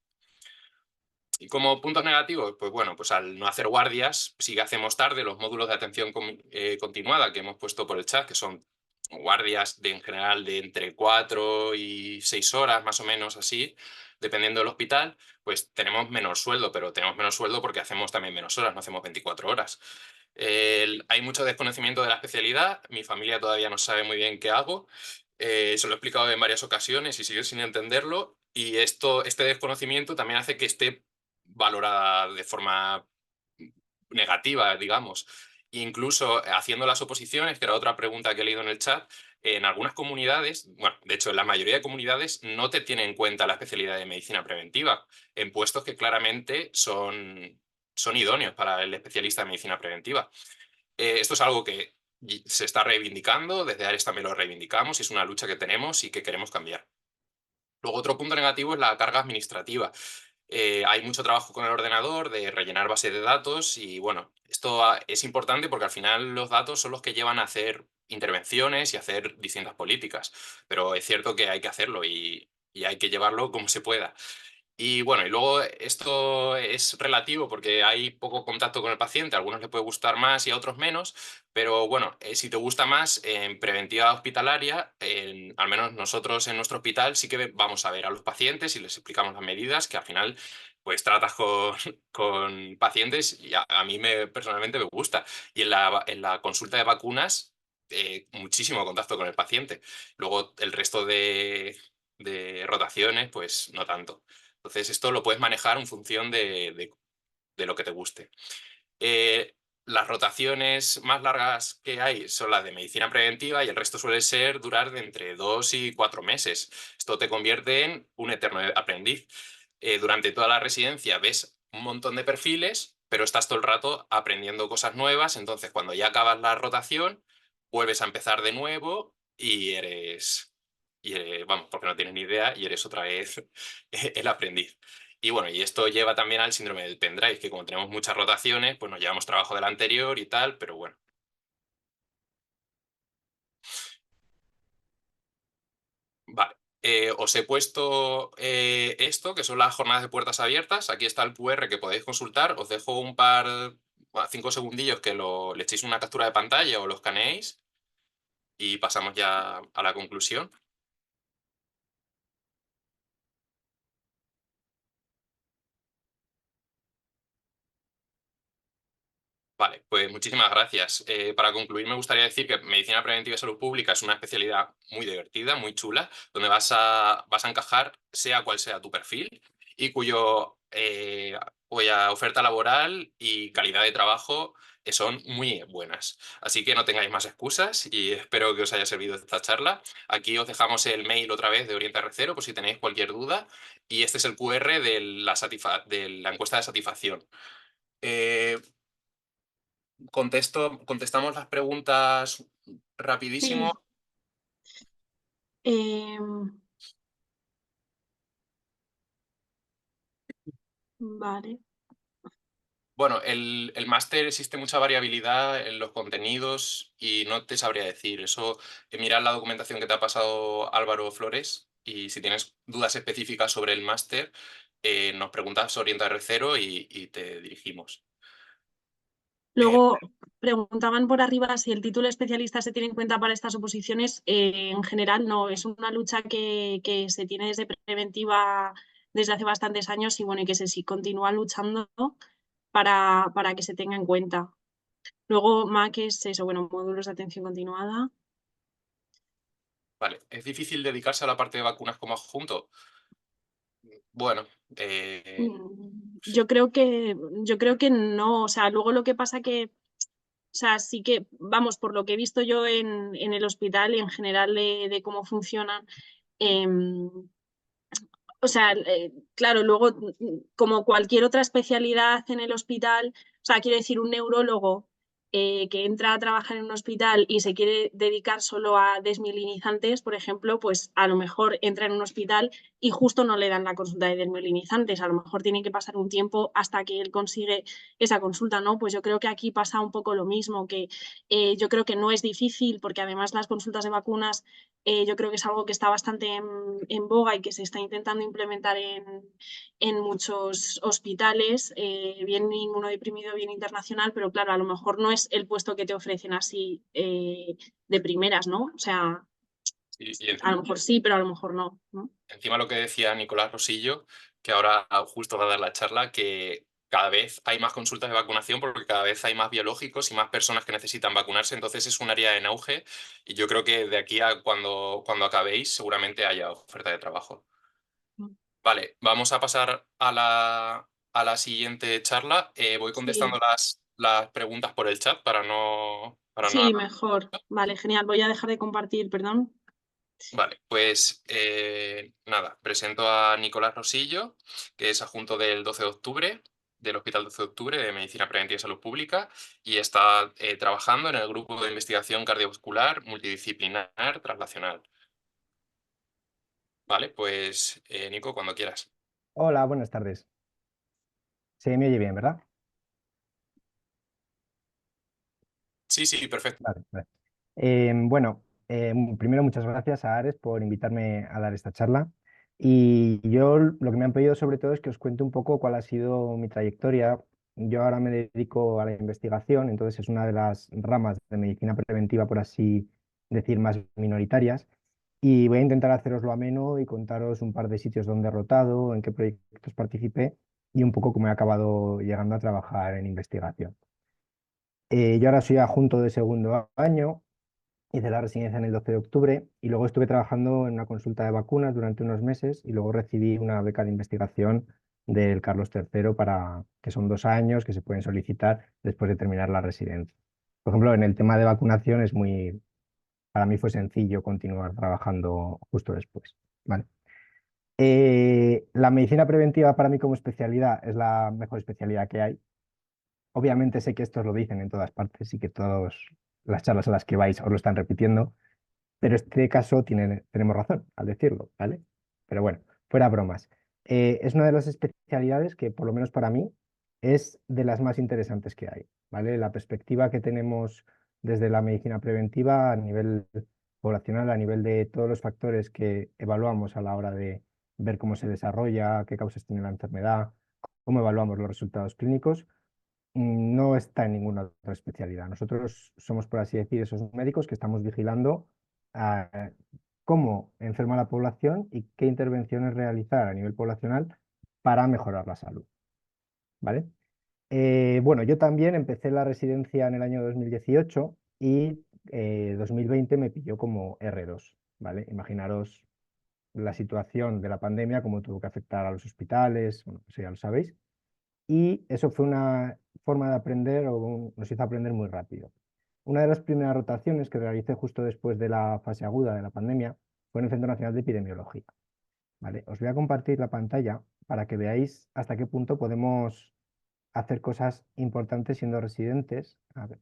Y como puntos negativos, pues bueno, pues al no hacer guardias, sí que hacemos tarde los módulos de atención continuada que hemos puesto por el chat, que son guardias en general de entre 4 y 6 horas, más o menos así, dependiendo del hospital, pues tenemos menos sueldo, pero tenemos menos sueldo porque hacemos también menos horas, no hacemos 24 horas. Hay mucho desconocimiento de la especialidad, mi familia todavía no sabe muy bien qué hago, se lo he explicado en varias ocasiones y sigo sin entenderlo, y este desconocimiento también hace que esté valorada de forma negativa, digamos. Incluso haciendo las oposiciones, que era otra pregunta que he leído en el chat, en algunas comunidades, bueno, de hecho en la mayoría de comunidades no te tienen en cuenta la especialidad de medicina preventiva, en puestos que claramente son idóneos para el especialista de medicina preventiva. Esto es algo que se está reivindicando, desde Ares también lo reivindicamos y es una lucha que tenemos y que queremos cambiar. Luego, otro punto negativo es la carga administrativa. Hay mucho trabajo con el ordenador de rellenar bases de datos y bueno, esto es importante porque al final los datos son los que llevan a hacer intervenciones y a hacer distintas políticas, pero es cierto que hay que hacerlo y hay que llevarlo como se pueda. Y bueno, y luego esto es relativo porque hay poco contacto con el paciente, a algunos le puede gustar más y a otros menos, pero bueno, si te gusta más en preventiva hospitalaria, al menos nosotros en nuestro hospital sí que vamos a ver a los pacientes y les explicamos las medidas, que al final pues tratas con pacientes y a mí personalmente me gusta. Y en la consulta de vacunas, muchísimo contacto con el paciente. Luego el resto de rotaciones, pues no tanto. Entonces, esto lo puedes manejar en función de lo que te guste. Las rotaciones más largas que hay son las de medicina preventiva y el resto suele durar de entre 2 y 4 meses. Esto te convierte en un eterno aprendiz. Durante toda la residencia ves un montón de perfiles, pero estás todo el rato aprendiendo cosas nuevas. Entonces, cuando ya acabas la rotación, vuelves a empezar de nuevo vamos, porque no tienes ni idea y eres otra vez el aprendiz. Y bueno, y esto lleva también al síndrome del pendrive, que como tenemos muchas rotaciones, pues nos llevamos trabajo del anterior y tal, pero bueno. Vale. Os he puesto esto, que son las jornadas de puertas abiertas. Aquí está el QR que podéis consultar. Os dejo 5 segundillos que le echéis una captura de pantalla o lo escaneéis y pasamos ya a la conclusión. Vale, pues muchísimas gracias. Para concluir, me gustaría decir que Medicina Preventiva y Salud Pública es una especialidad muy divertida, muy chula, donde vas a encajar sea cual sea tu perfil y cuya oferta laboral y calidad de trabajo son muy buenas. Así que no tengáis más excusas y espero que os haya servido esta charla. Aquí os dejamos el mail otra vez de Orienta R0 por si tenéis cualquier duda y este es el QR de la encuesta de satisfacción. Contestamos las preguntas rapidísimo. Sí. Vale. Bueno, el máster existe mucha variabilidad en los contenidos y no te sabría decir. Eso, mira la documentación que te ha pasado Álvaro Flores y si tienes dudas específicas sobre el máster, nos preguntas Orienta R0 y te dirigimos. Luego preguntaban por arriba si el título de especialista se tiene en cuenta para estas oposiciones. En general, no, es una lucha que se tiene desde preventiva desde hace bastantes años y bueno, y que se sí, continúa luchando para que se tenga en cuenta. Luego, MAC es eso, bueno, módulos de atención continuada. Vale, ¿es difícil dedicarse a la parte de vacunas como adjunto? Bueno, Yo creo que no, o sea, luego lo que pasa que, o sea, sí que, vamos, por lo que he visto yo en el hospital y en general de cómo funcionan, em, o sea, claro, luego, como cualquier otra especialidad en el hospital, o sea, quiero decir, un neurólogo que entra a trabajar en un hospital y se quiere dedicar solo a desmielinizantes, por ejemplo, pues a lo mejor entra en un hospital y justo no le dan la consulta de desmielinizantes. A lo mejor tiene que pasar un tiempo hasta que él consigue esa consulta, ¿no? Pues yo creo que aquí pasa un poco lo mismo, que yo creo que no es difícil, porque además las consultas de vacunas yo creo que es algo que está bastante en boga y que se está intentando implementar en muchos hospitales, bien inmunodeprimido, bien internacional, pero claro, a lo mejor no es el puesto que te ofrecen así de primeras, ¿no? O sea, y a lo mejor sí, pero a lo mejor no, ¿no? encima lo que decía Nicolás Rosillo, que ahora justo va a dar la charla, que cada vez hay más consultas de vacunación porque cada vez hay más biológicos y más personas que necesitan vacunarse, entonces es un área en auge y yo creo que de aquí a cuando acabéis seguramente haya oferta de trabajo. Vale, vamos a pasar a la siguiente charla. Voy contestando Sí, las preguntas por el chat para no. sí, mejor. Vale, genial. Voy a dejar de compartir, perdón. Vale, pues nada, presento a Nicolás Rosillo, que es adjunto del 12 de octubre, del Hospital 12 de Octubre de Medicina Preventiva y Salud Pública, y está trabajando en el grupo de investigación cardiovascular multidisciplinar translacional. Vale, pues Nico, cuando quieras. Hola, buenas tardes. Se me oye bien, ¿verdad? Sí, sí, perfecto. Vale, vale. Bueno, primero muchas gracias a Ares por invitarme a dar esta charla. Y yo lo que me han pedido sobre todo es que os cuente un poco cuál ha sido mi trayectoria. Yo ahora me dedico a la investigación, entonces es una de las ramas de medicina preventiva, por así decir, más minoritarias. Y voy a intentar haceroslo ameno y contaros un par de sitios donde he rotado, en qué proyectos participé y un poco cómo he acabado llegando a trabajar en investigación. Yo ahora soy adjunto de segundo año, hice la residencia en el 12 de octubre y luego estuve trabajando en una consulta de vacunas durante unos meses y luego recibí una beca de investigación del Carlos III que son 2 años que se pueden solicitar después de terminar la residencia. Por ejemplo, en el tema de vacunación para mí fue sencillo continuar trabajando justo después. ¿Vale? La medicina preventiva para mí como especialidad es la mejor especialidad que hay. Obviamente sé que esto lo dicen en todas partes y que todas las charlas a las que vais os lo están repitiendo, pero este caso tenemos razón al decirlo, ¿vale? Pero bueno, fuera bromas. Es una de las especialidades que, por lo menos para mí, es de las más interesantes que hay, ¿vale? La perspectiva que tenemos desde la medicina preventiva a nivel poblacional, a nivel de todos los factores que evaluamos a la hora de ver cómo se desarrolla, qué causas tiene la enfermedad, cómo evaluamos los resultados clínicos, no está en ninguna otra especialidad. Nosotros somos, por así decir, esos médicos que estamos vigilando cómo enferma la población y qué intervenciones realizar a nivel poblacional para mejorar la salud. ¿Vale? Bueno, yo también empecé la residencia en el año 2018 y 2020 me pilló como R2. ¿Vale? Imaginaros la situación de la pandemia, cómo tuvo que afectar a los hospitales, bueno, eso ya lo sabéis. Y eso fue una forma de aprender nos hizo aprender muy rápido. Una de las primeras rotaciones que realicé justo después de la fase aguda de la pandemia fue en el Centro Nacional de Epidemiología. ¿Vale? Os voy a compartir la pantalla para que veáis hasta qué punto podemos hacer cosas importantes siendo residentes. A ver.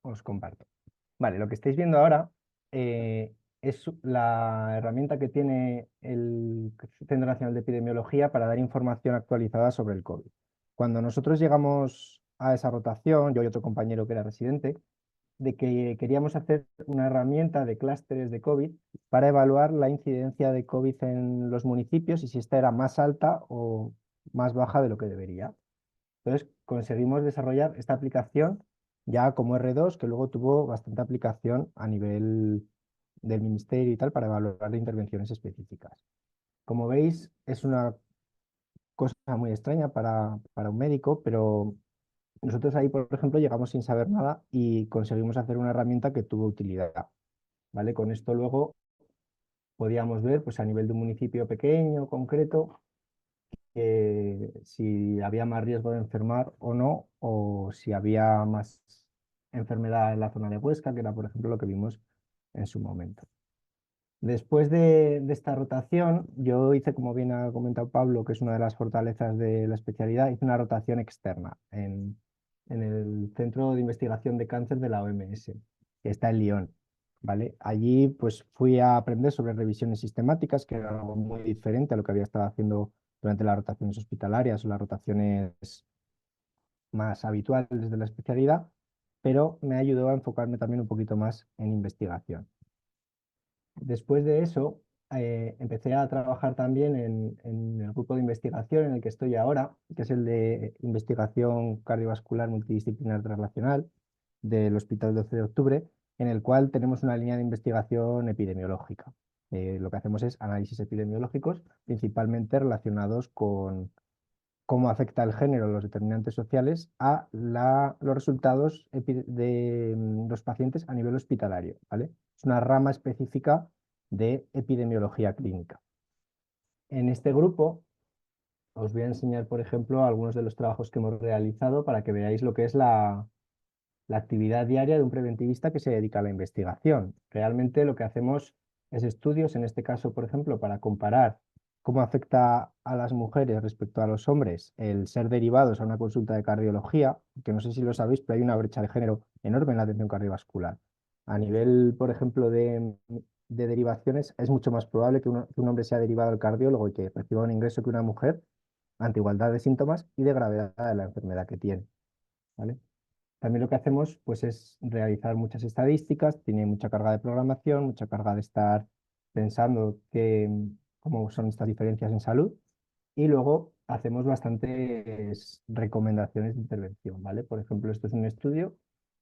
Os comparto. Vale, lo que estáis viendo ahora es la herramienta que tiene el Centro Nacional de Epidemiología para dar información actualizada sobre el COVID. Cuando nosotros llegamos a esa rotación, yo y otro compañero que era residente, de que queríamos hacer una herramienta de clústeres de COVID para evaluar la incidencia de COVID en los municipios y si esta era más alta o más baja de lo que debería. Entonces conseguimos desarrollar esta aplicación ya como R2, que luego tuvo bastante aplicación a nivel del ministerio y tal para evaluar intervenciones específicas. Como veis, es una cosa muy extraña para un médico, pero nosotros ahí, por ejemplo, llegamos sin saber nada y conseguimos hacer una herramienta que tuvo utilidad, ¿vale? Con esto luego podíamos ver, pues a nivel de un municipio pequeño, concreto, si había más riesgo de enfermar o no, o si había más enfermedad en la zona de Huesca, que era, por ejemplo, lo que vimos en su momento. Después de esta rotación, yo hice, como bien ha comentado Pablo, que es una de las fortalezas de la especialidad, hice una rotación externa en el Centro de Investigación de Cáncer de la OMS, que está en Lyon, ¿vale? Allí pues fui a aprender sobre revisiones sistemáticas, que era algo muy diferente a lo que había estado haciendo durante las rotaciones hospitalarias o las rotaciones más habituales de la especialidad, pero me ayudó a enfocarme también un poquito más en investigación. Después de eso, empecé a trabajar también en el grupo de investigación en el que estoy ahora, que es el de investigación cardiovascular multidisciplinar translacional del Hospital 12 de Octubre, en el cual tenemos una línea de investigación epidemiológica. Lo que hacemos es análisis epidemiológicos, principalmente relacionados con cómo afecta el género, los determinantes sociales, a los resultados de los pacientes a nivel hospitalario, ¿vale? Es una rama específica de epidemiología clínica. En este grupo os voy a enseñar, por ejemplo, algunos de los trabajos que hemos realizado para que veáis lo que es la actividad diaria de un preventivista que se dedica a la investigación. Realmente lo que hacemos es estudios, en este caso, por ejemplo, para comparar cómo afecta a las mujeres respecto a los hombres el ser derivados a una consulta de cardiología, que no sé si lo sabéis, pero hay una brecha de género enorme en la atención cardiovascular. A nivel, por ejemplo, de derivaciones, es mucho más probable que un hombre sea derivado al cardiólogo y que reciba un ingreso que una mujer, ante igualdad de síntomas y de gravedad de la enfermedad que tiene, ¿vale? También lo que hacemos pues, es realizar muchas estadísticas, tiene mucha carga de programación, mucha carga de estar pensando cómo son estas diferencias en salud y luego hacemos bastantes recomendaciones de intervención, ¿vale? Por ejemplo, esto es un estudio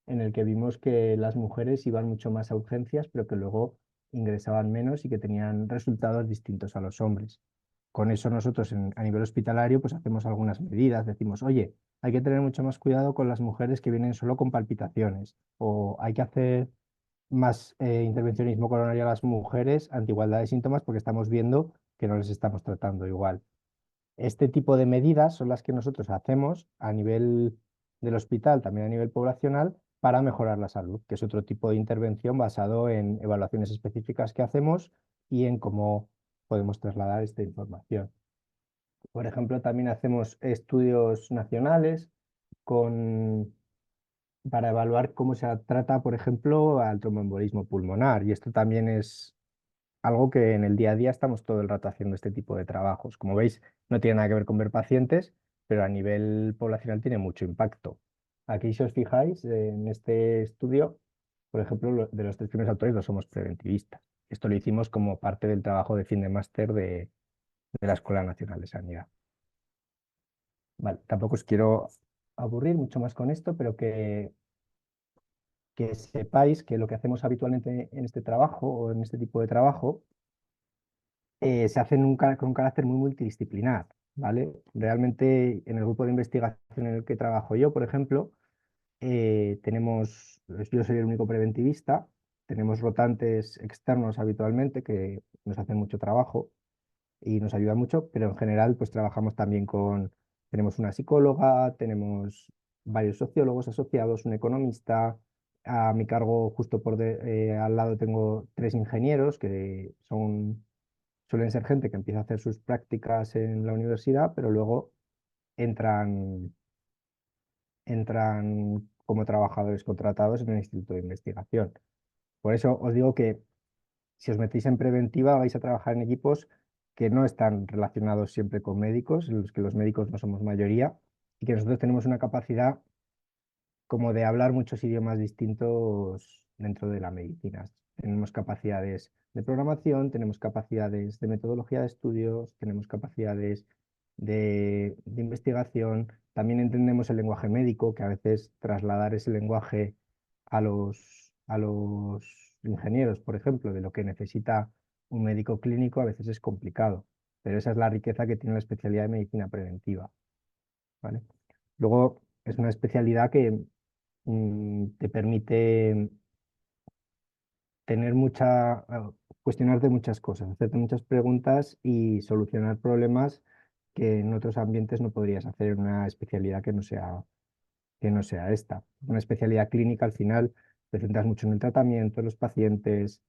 en el que vimos que las mujeres iban mucho más a urgencias, pero que luego ingresaban menos y que tenían resultados distintos a los hombres. Con eso nosotros a nivel hospitalario pues hacemos algunas medidas, decimos, oye, hay que tener mucho más cuidado con las mujeres que vienen solo con palpitaciones o hay que hacer más intervencionismo coronario a las mujeres ante igualdad de síntomas porque estamos viendo que no les estamos tratando igual. Este tipo de medidas son las que nosotros hacemos a nivel del hospital, también a nivel poblacional, para mejorar la salud, que es otro tipo de intervención basado en evaluaciones específicas que hacemos y en cómo podemos trasladar esta información. Por ejemplo, también hacemos estudios nacionales para evaluar cómo se trata, por ejemplo, al tromboembolismo pulmonar. Y esto también es algo que en el día a día estamos todo el rato haciendo este tipo de trabajos. Como veis, no tiene nada que ver con ver pacientes, pero a nivel poblacional tiene mucho impacto. Aquí, si os fijáis, en este estudio, por ejemplo, de los 3 primeros autores no somos preventivistas. Esto lo hicimos como parte del trabajo de fin de máster de la Escuela Nacional de Sanidad. Vale, tampoco os quiero aburrir mucho más con esto, pero que sepáis que lo que hacemos habitualmente en este trabajo o en este tipo de trabajo se hace con un carácter muy multidisciplinar, ¿vale? Realmente en el grupo de investigación en el que trabajo yo, por ejemplo, yo soy el único preventivista, tenemos rotantes externos habitualmente que nos hacen mucho trabajo y nos ayuda mucho, pero en general pues trabajamos también tenemos una psicóloga, tenemos varios sociólogos asociados, un economista, a mi cargo justo al lado tengo 3 ingenieros que suelen ser gente que empieza a hacer sus prácticas en la universidad, pero luego entran, entran como trabajadores contratados en el Instituto de Investigación. Por eso os digo que si os metéis en preventiva vais a trabajar en equipos que no están relacionados siempre con médicos, en los que los médicos no somos mayoría, y que nosotros tenemos una capacidad como de hablar muchos idiomas distintos dentro de la medicina. Tenemos capacidades de programación, tenemos capacidades de metodología de estudios, tenemos capacidades de investigación, también entendemos el lenguaje médico, que a veces trasladar ese lenguaje a los ingenieros, por ejemplo, de lo que necesita un médico clínico, a veces es complicado, pero esa es la riqueza que tiene la especialidad de medicina preventiva, ¿vale? Luego, es una especialidad que te permite tener cuestionarte muchas cosas, hacerte muchas preguntas y solucionar problemas que en otros ambientes no podrías hacer en una especialidad que no sea esta. Una especialidad clínica al final te centras mucho en el tratamiento, en los pacientes,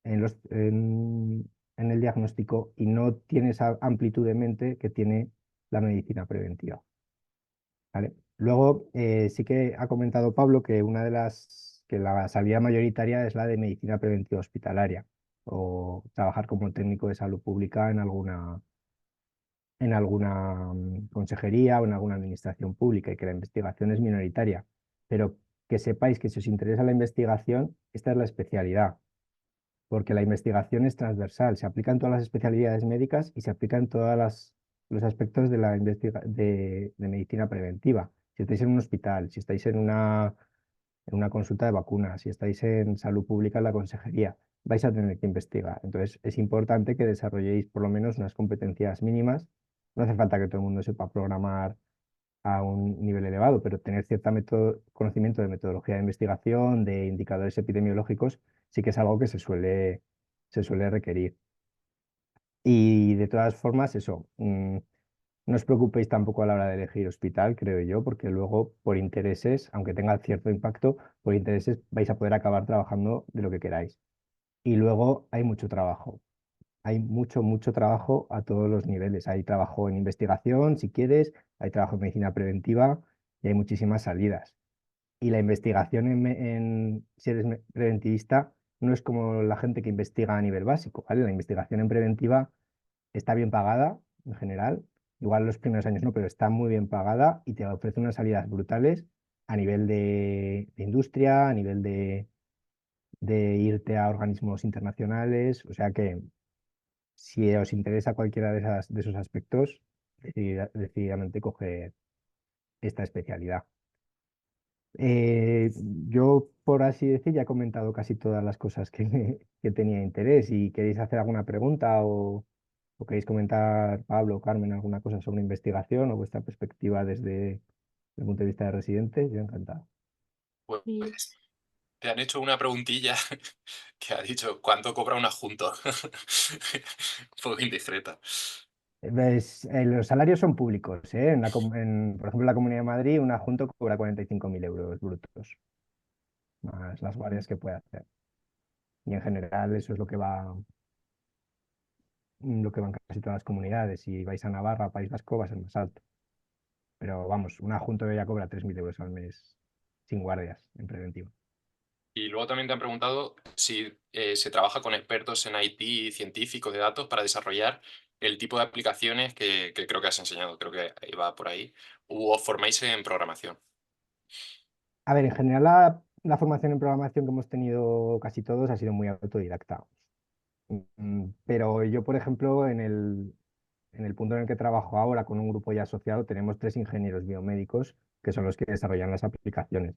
en el diagnóstico y no tienes esa amplitud de mente que tiene la medicina preventiva. ¿Vale? Luego, sí que ha comentado Pablo que que la salida mayoritaria es la de medicina preventiva hospitalaria o trabajar como técnico de salud pública en alguna consejería o en alguna administración pública y que la investigación es minoritaria. Pero que sepáis que si os interesa la investigación, esta es la especialidad, porque la investigación es transversal, se aplica en todas las especialidades médicas y se aplica en todos los aspectos de medicina preventiva. Si estáis en un hospital, si estáis en una consulta de vacunas, si estáis en salud pública en la consejería, vais a tener que investigar. Entonces, es importante que desarrolléis por lo menos unas competencias mínimas. No hace falta que todo el mundo sepa programar a un nivel elevado, pero tener cierto conocimiento de metodología de investigación, de indicadores epidemiológicos, sí que es algo que se suele requerir. Y de todas formas, eso, no os preocupéis tampoco a la hora de elegir hospital, creo yo, porque luego por intereses, aunque tenga cierto impacto, por intereses vais a poder acabar trabajando de lo que queráis. Y luego hay mucho trabajo. Hay mucho, mucho trabajo a todos los niveles. Hay trabajo en investigación, si quieres, hay trabajo en medicina preventiva y hay muchísimas salidas. Y la investigación si eres preventivista no es como la gente que investiga a nivel básico, ¿vale? La investigación en preventiva está bien pagada en general, igual los primeros años no, pero está muy bien pagada y te ofrece unas salidas brutales a nivel de industria, a nivel de irte a organismos internacionales, o sea que si os interesa cualquiera de esos aspectos, decididamente coger esta especialidad. Yo, por así decir, ya he comentado casi todas las cosas que tenía interés. Y queréis hacer alguna pregunta o queréis comentar, Pablo o Carmen, alguna cosa sobre investigación o vuestra perspectiva desde el punto de vista de residentes, yo encantado. Sí. Pues te han hecho una preguntilla que ha dicho, ¿cuánto cobra un adjunto? Un poco indiscreta. Los salarios son públicos, ¿eh? Por ejemplo, en la Comunidad de Madrid, un adjunto cobra 45.000 euros brutos, más las guardias que puede hacer. Y en general eso es lo que van casi todas las comunidades. Si vais a Navarra, País Vasco, va a ser más alto. Pero vamos, un adjunto ya cobra 3.000 euros al mes sin guardias en preventivo. Y luego también te han preguntado si se trabaja con expertos en IT y científicos de datos para desarrollar el tipo de aplicaciones que creo que has enseñado, creo que iba por ahí, o os formáis en programación. A ver, en general la formación en programación que hemos tenido casi todos ha sido muy autodidacta. Pero yo, por ejemplo, en el punto en el que trabajo ahora con un grupo ya asociado, tenemos 3 ingenieros biomédicos que son los que desarrollan las aplicaciones.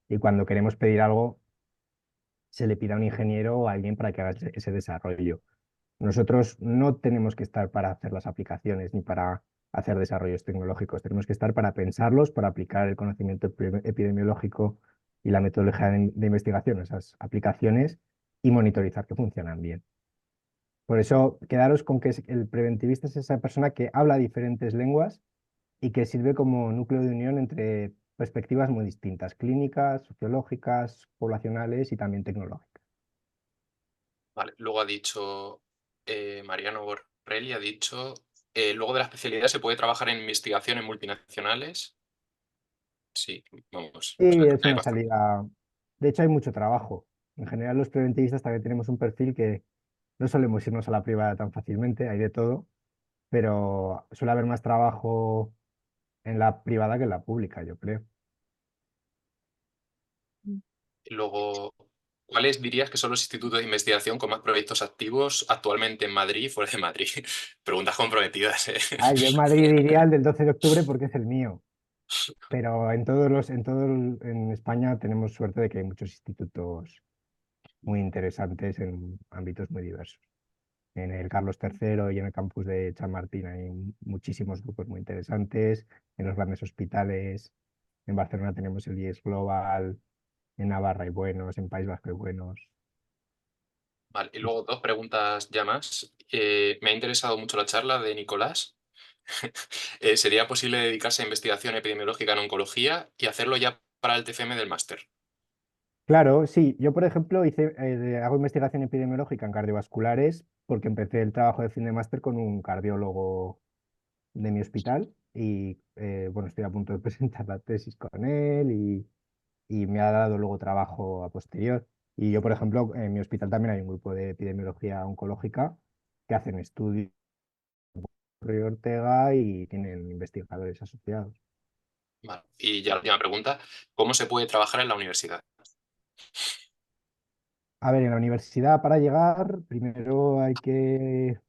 Y cuando queremos pedir algo, se le pide a un ingeniero o a alguien para que haga ese desarrollo. Nosotros no tenemos que estar para hacer las aplicaciones ni para hacer desarrollos tecnológicos. Tenemos que estar para pensarlos, para aplicar el conocimiento epidemiológico y la metodología de investigación a esas aplicaciones y monitorizar que funcionan bien. Por eso, quedaros con que el preventivista es esa persona que habla diferentes lenguas y que sirve como núcleo de unión entre perspectivas muy distintas, clínicas, sociológicas, poblacionales y también tecnológicas. Vale. Luego ha dicho Mariano Borrelli, ha dicho, luego de la especialidad se puede trabajar en investigación en multinacionales. Sí, vamos. O Y sea, es hay una bastante. salida. De hecho, hay mucho trabajo. En general, los preventivistas también tenemos un perfil que no solemos irnos a la privada tan fácilmente, hay de todo, pero suele haber más trabajo en la privada que en la pública, yo creo. Luego, ¿cuáles dirías que son los institutos de investigación con más proyectos activos actualmente en Madrid y fuera de Madrid? Preguntas comprometidas, ¿eh? Yo en Madrid diría el del 12 de octubre porque es el mío, pero en España tenemos suerte de que hay muchos institutos muy interesantes en ámbitos muy diversos. En el Carlos III y en el campus de Chamartín hay muchísimos grupos muy interesantes, en los grandes hospitales, en Barcelona tenemos el IES Global, en Navarra hay buenos, en País Vasco hay buenos. Vale, y luego dos preguntas ya más. Me ha interesado mucho la charla de Nicolás. ¿Sería posible dedicarse a investigación epidemiológica en oncología y hacerlo ya para el TFM del máster? Claro, sí, yo por ejemplo hago investigación epidemiológica en cardiovasculares porque empecé el trabajo de fin de máster con un cardiólogo de mi hospital y bueno, estoy a punto de presentar la tesis con él y me ha dado luego trabajo a posterior. Y yo, por ejemplo, en mi hospital también hay un grupo de epidemiología oncológica que hacen estudios Río Ortega y tienen investigadores asociados. Vale. Y ya la última pregunta, ¿cómo se puede trabajar en la universidad? A ver, en la universidad para llegar, primero hay que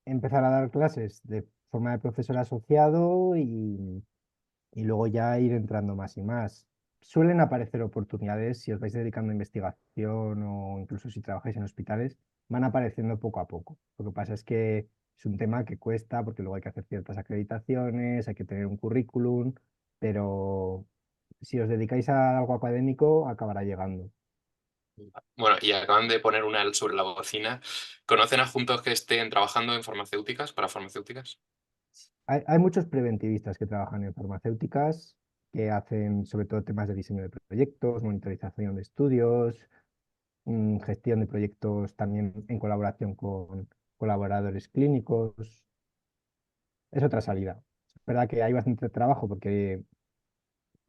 empezar a dar clases de forma de profesor asociado y luego ya ir entrando más y más. Suelen aparecer oportunidades si os vais dedicando a investigación o incluso si trabajáis en hospitales, van apareciendo poco a poco. Lo que pasa es que es un tema que cuesta porque luego hay que hacer ciertas acreditaciones, hay que tener un currículum, pero si os dedicáis a algo académico, acabará llegando. Bueno, y acaban de poner una sobre la bocina. ¿Conocen adjuntos que estén trabajando en farmacéuticas, para farmacéuticas? Hay muchos preventivistas que trabajan en farmacéuticas, que hacen sobre todo temas de diseño de proyectos, monitorización de estudios, gestión de proyectos también en colaboración con colaboradores clínicos. Es otra salida. Es verdad que hay bastante trabajo porque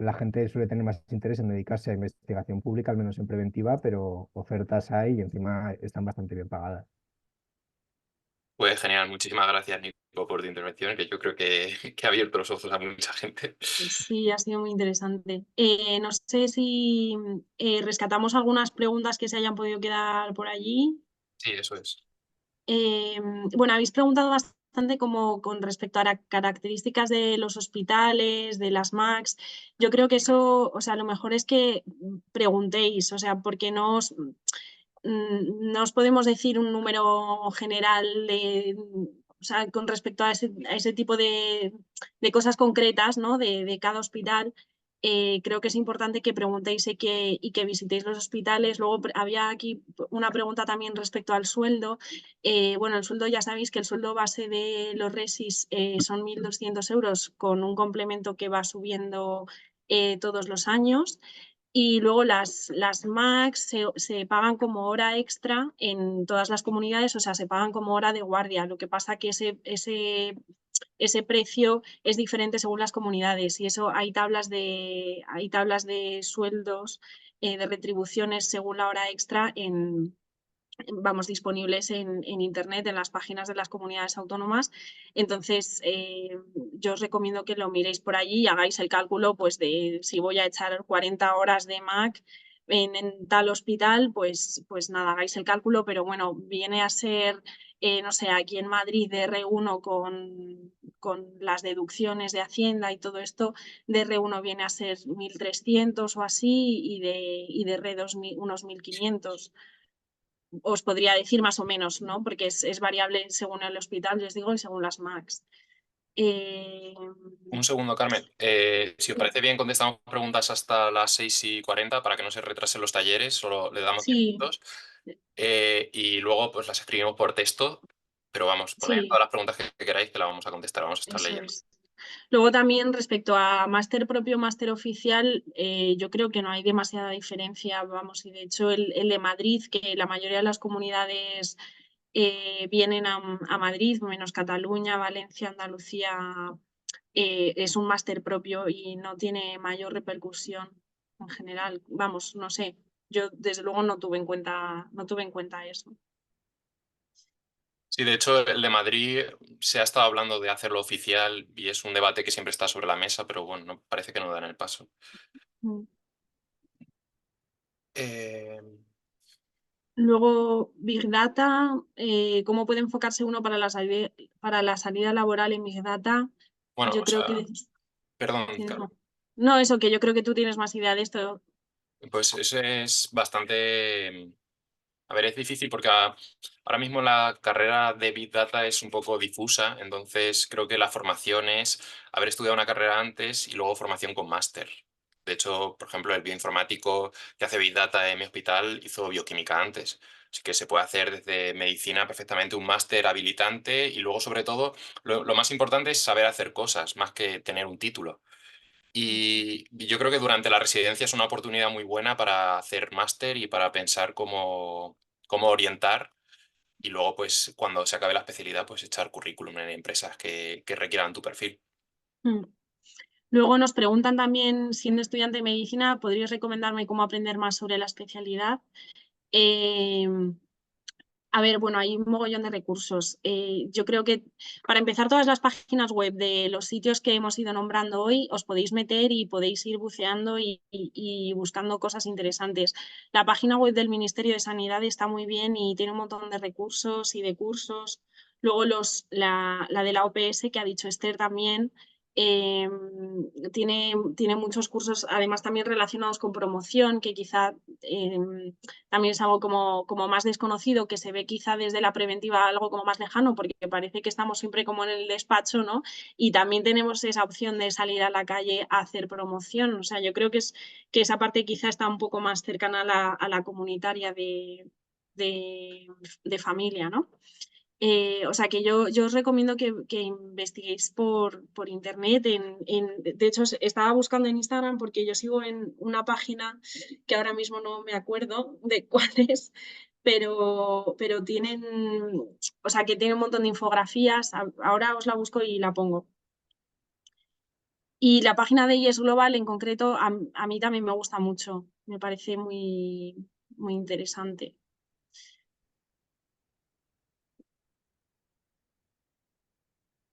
la gente suele tener más interés en dedicarse a investigación pública, al menos en preventiva, pero ofertas hay y encima están bastante bien pagadas. Pues genial, muchísimas gracias, Nico, por tu intervención, que yo creo que ha abierto los ojos a mucha gente. Sí, ha sido muy interesante. No sé si rescatamos algunas preguntas que se hayan podido quedar por allí. Sí, eso es. Bueno, habéis preguntado bastante como con respecto a características de los hospitales, de las MACs. Yo creo que eso, o sea, lo mejor es que preguntéis, o sea, porque no os podemos decir un número general o sea, con respecto a ese tipo de cosas concretas, ¿no? De cada hospital. Creo que es importante que preguntéis y que visitéis los hospitales. Luego había aquí una pregunta también respecto al sueldo. Bueno, el sueldo ya sabéis que el sueldo base de los resis son 1.200 euros con un complemento que va subiendo todos los años. Y luego las MACs se pagan como hora extra en todas las comunidades, o sea, se pagan como hora de guardia. Lo que pasa que ese precio es diferente según las comunidades y eso hay tablas de sueldos, de retribuciones según la hora extra vamos, disponibles en Internet, en las páginas de las comunidades autónomas. Entonces, yo os recomiendo que lo miréis por allí y hagáis el cálculo pues, de si voy a echar 40 horas de MAC en tal hospital, pues nada, hagáis el cálculo, pero bueno, viene a ser, no sé, aquí en Madrid de R1 con las deducciones de Hacienda y todo esto, de R1 viene a ser 1.300 o así y de R2 unos 1.500. Os podría decir más o menos, ¿no? Porque es variable según el hospital, les digo, y según las MACs. Un segundo, Carmen. Si os parece bien, contestamos preguntas hasta las 6:40 para que no se retrasen los talleres, solo le damos 10 Sí, minutos. Y luego pues las escribimos por texto, pero vamos, poner sí, todas las preguntas que queráis que las vamos a contestar, vamos a estar eso leyendo. es. Luego también respecto a máster propio, máster oficial, yo creo que no hay demasiada diferencia, vamos, y de hecho el de Madrid, que la mayoría de las comunidades vienen a Madrid, menos Cataluña, Valencia, Andalucía, es un máster propio y no tiene mayor repercusión en general. Vamos, no sé, yo desde luego no tuve en cuenta eso. Sí, de hecho, el de Madrid se ha estado hablando de hacerlo oficial y es un debate que siempre está sobre la mesa, pero bueno, parece que no dan el paso. Mm. Eh, Luego, Big Data, ¿cómo puede enfocarse uno para la salida laboral en Big Data? bueno, Yo o creo sea, que... perdón, tienes Carlos. más. No, eso, que yo creo que tú tienes más idea de esto. Pues eso es bastante... A ver, es difícil porque ahora mismo la carrera de Big Data es un poco difusa, entonces creo que la formación es haber estudiado una carrera antes y luego formación con máster. De hecho, por ejemplo, el bioinformático que hace Big Data en mi hospital hizo bioquímica antes. Así que se puede hacer desde medicina perfectamente un máster habilitante y luego, sobre todo, lo más importante es saber hacer cosas, más que tener un título. Y yo creo que durante la residencia es una oportunidad muy buena para hacer máster y para pensar cómo orientar y luego, pues, cuando se acabe la especialidad, pues echar currículum en empresas que requieran tu perfil. Mm. Luego nos preguntan también, siendo estudiante de medicina, ¿podrías recomendarme cómo aprender más sobre la especialidad? Eh, A ver, bueno, hay un mogollón de recursos. Yo creo que para empezar todas las páginas web de los sitios que hemos ido nombrando hoy, os podéis meter y podéis ir buceando y buscando cosas interesantes. La página web del Ministerio de Sanidad está muy bien y tiene un montón de recursos y de cursos. Luego la de la OPS que ha dicho Esther también. eh, tiene muchos cursos, además también relacionados con promoción, que quizá también es algo como más desconocido, que se ve quizá desde la preventiva algo como más lejano, porque parece que estamos siempre como en el despacho, ¿no? Y también tenemos esa opción de salir a la calle a hacer promoción. O sea, yo creo que esa parte quizá está un poco más cercana a la comunitaria de familia, ¿no? O sea que yo os recomiendo que investiguéis por internet. De hecho, estaba buscando en Instagram porque yo sigo en una página que ahora mismo no me acuerdo de cuál es, pero tienen, o sea que tiene un montón de infografías. Ahora os la busco y la pongo. Y la página de Yes Global en concreto a mí también me gusta mucho. Me parece muy interesante.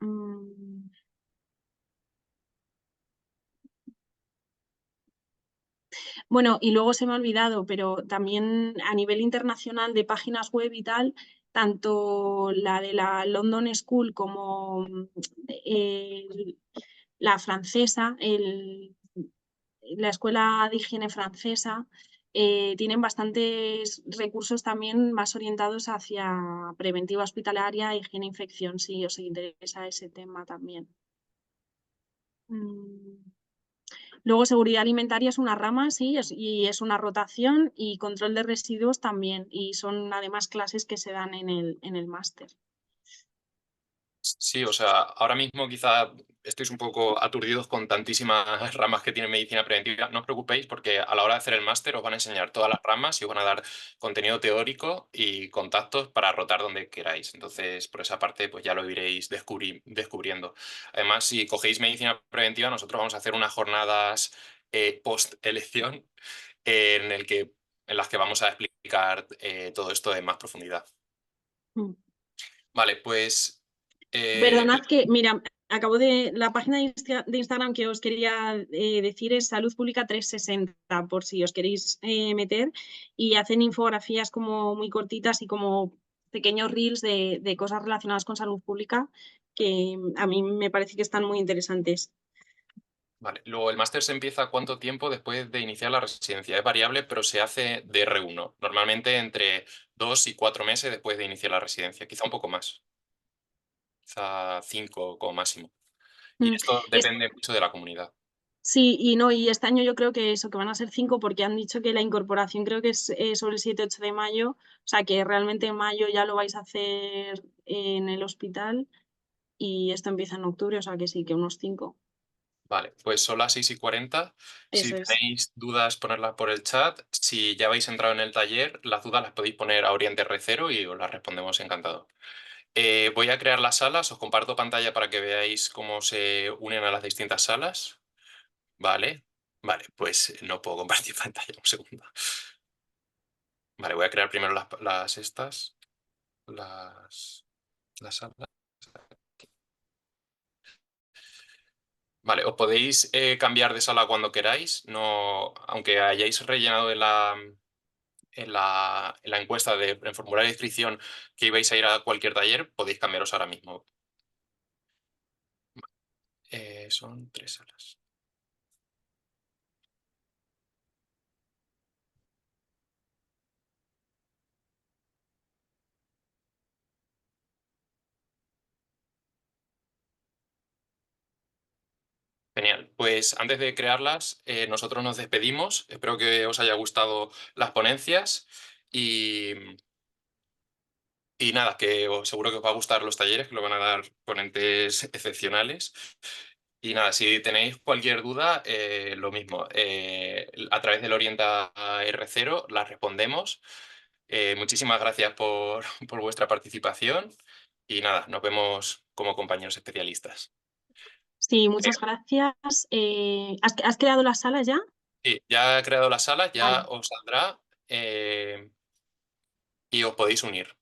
Mm. Bueno, y luego se me ha olvidado, pero también a nivel internacional de páginas web y tal, tanto la de la London School como eh, la francesa, la Escuela de Higiene Francesa, tienen bastantes recursos también más orientados hacia preventiva hospitalaria e higiene e infección, si os interesa ese tema también. Mm. Luego, seguridad alimentaria es una rama, sí, y es una rotación, y control de residuos también, y son además clases que se dan en el máster. Sí, o sea, ahora mismo quizá estéis un poco aturdidos con tantísimas ramas que tiene medicina preventiva. No os preocupéis porque a la hora de hacer el máster os van a enseñar todas las ramas y os van a dar contenido teórico y contactos para rotar donde queráis. Entonces, por esa parte, pues ya lo iréis descubriendo. Además, si cogéis medicina preventiva, nosotros vamos a hacer unas jornadas post-elección en las que vamos a explicar todo esto en más profundidad. Mm. Vale, pues... Perdonad que, mira, acabo de. La página de Instagram que os quería decir es Salud Pública 360, por si os queréis meter, y hacen infografías como muy cortitas y como pequeños reels de cosas relacionadas con salud pública que a mí me parece que están muy interesantes. Vale, luego el máster se empieza ¿cuánto tiempo después de iniciar la residencia? Es variable, pero se hace de R1, normalmente entre 2 y 4 meses después de iniciar la residencia, quizá un poco más, quizá 5 como máximo. Y Mm. esto depende mucho de la comunidad. Sí, y no, y este año yo creo que eso, que van a ser 5 porque han dicho que la incorporación creo que es sobre el 7-8 de mayo, o sea que realmente en mayo ya lo vais a hacer en el hospital y esto empieza en octubre, o sea que sí, que unos 5. Vale, pues son las 6:40. Si Eso es. tenéis dudas, ponerlas por el chat. Si ya habéis entrado en el taller, las dudas las podéis poner a Oriente R0 y os las respondemos encantado. Voy a crear las salas, os comparto pantalla para que veáis cómo se unen a las distintas salas. Vale, vale, pues no puedo compartir pantalla, un segundo. Vale, voy a crear primero las estas, las salas. Vale, os podéis cambiar de sala cuando queráis, no, aunque hayáis rellenado en la encuesta en el formulario de inscripción que ibais a ir a cualquier taller, podéis cambiaros ahora mismo. Son 3 salas. Genial. Pues antes de crearlas, nosotros nos despedimos. Espero que os haya gustado las ponencias y nada, seguro que os va a gustar los talleres, que lo van a dar ponentes excepcionales. Y nada, si tenéis cualquier duda, lo mismo. A través del Orienta R0 las respondemos. Muchísimas gracias por vuestra participación y nada, nos vemos como compañeros especialistas. Sí, muchas gracias. ¿Has creado las salas ya? Sí, ya he creado la sala, ya Vale. os saldrá y os podéis unir.